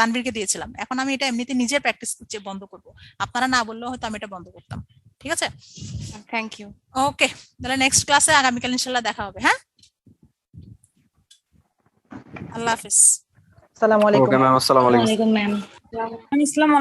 Speaker 1: তানভীরকে দিয়েছিলাম। এখন আমি এটা এমনিতে নিজে প্র্যাকটিস বন্ধ করব, আপনারা না বললেও হয়তো আমি এটা বন্ধ করতাম। ঠিক আছে,
Speaker 5: থ্যাংক ইউ।
Speaker 1: ওকে, তাহলে নেক্সট ক্লাসে আগামীকাল ইনশাল্লাহ দেখা হবে। হ্যাঁ, আল্লাহ হাফিজ।
Speaker 15: আসসালামু আলাইকুম।
Speaker 11: ওকে ম্যাম, আসসালামু আলাইকুম।
Speaker 14: ওয়ালাইকুম ম্যাম।
Speaker 16: আসসালামু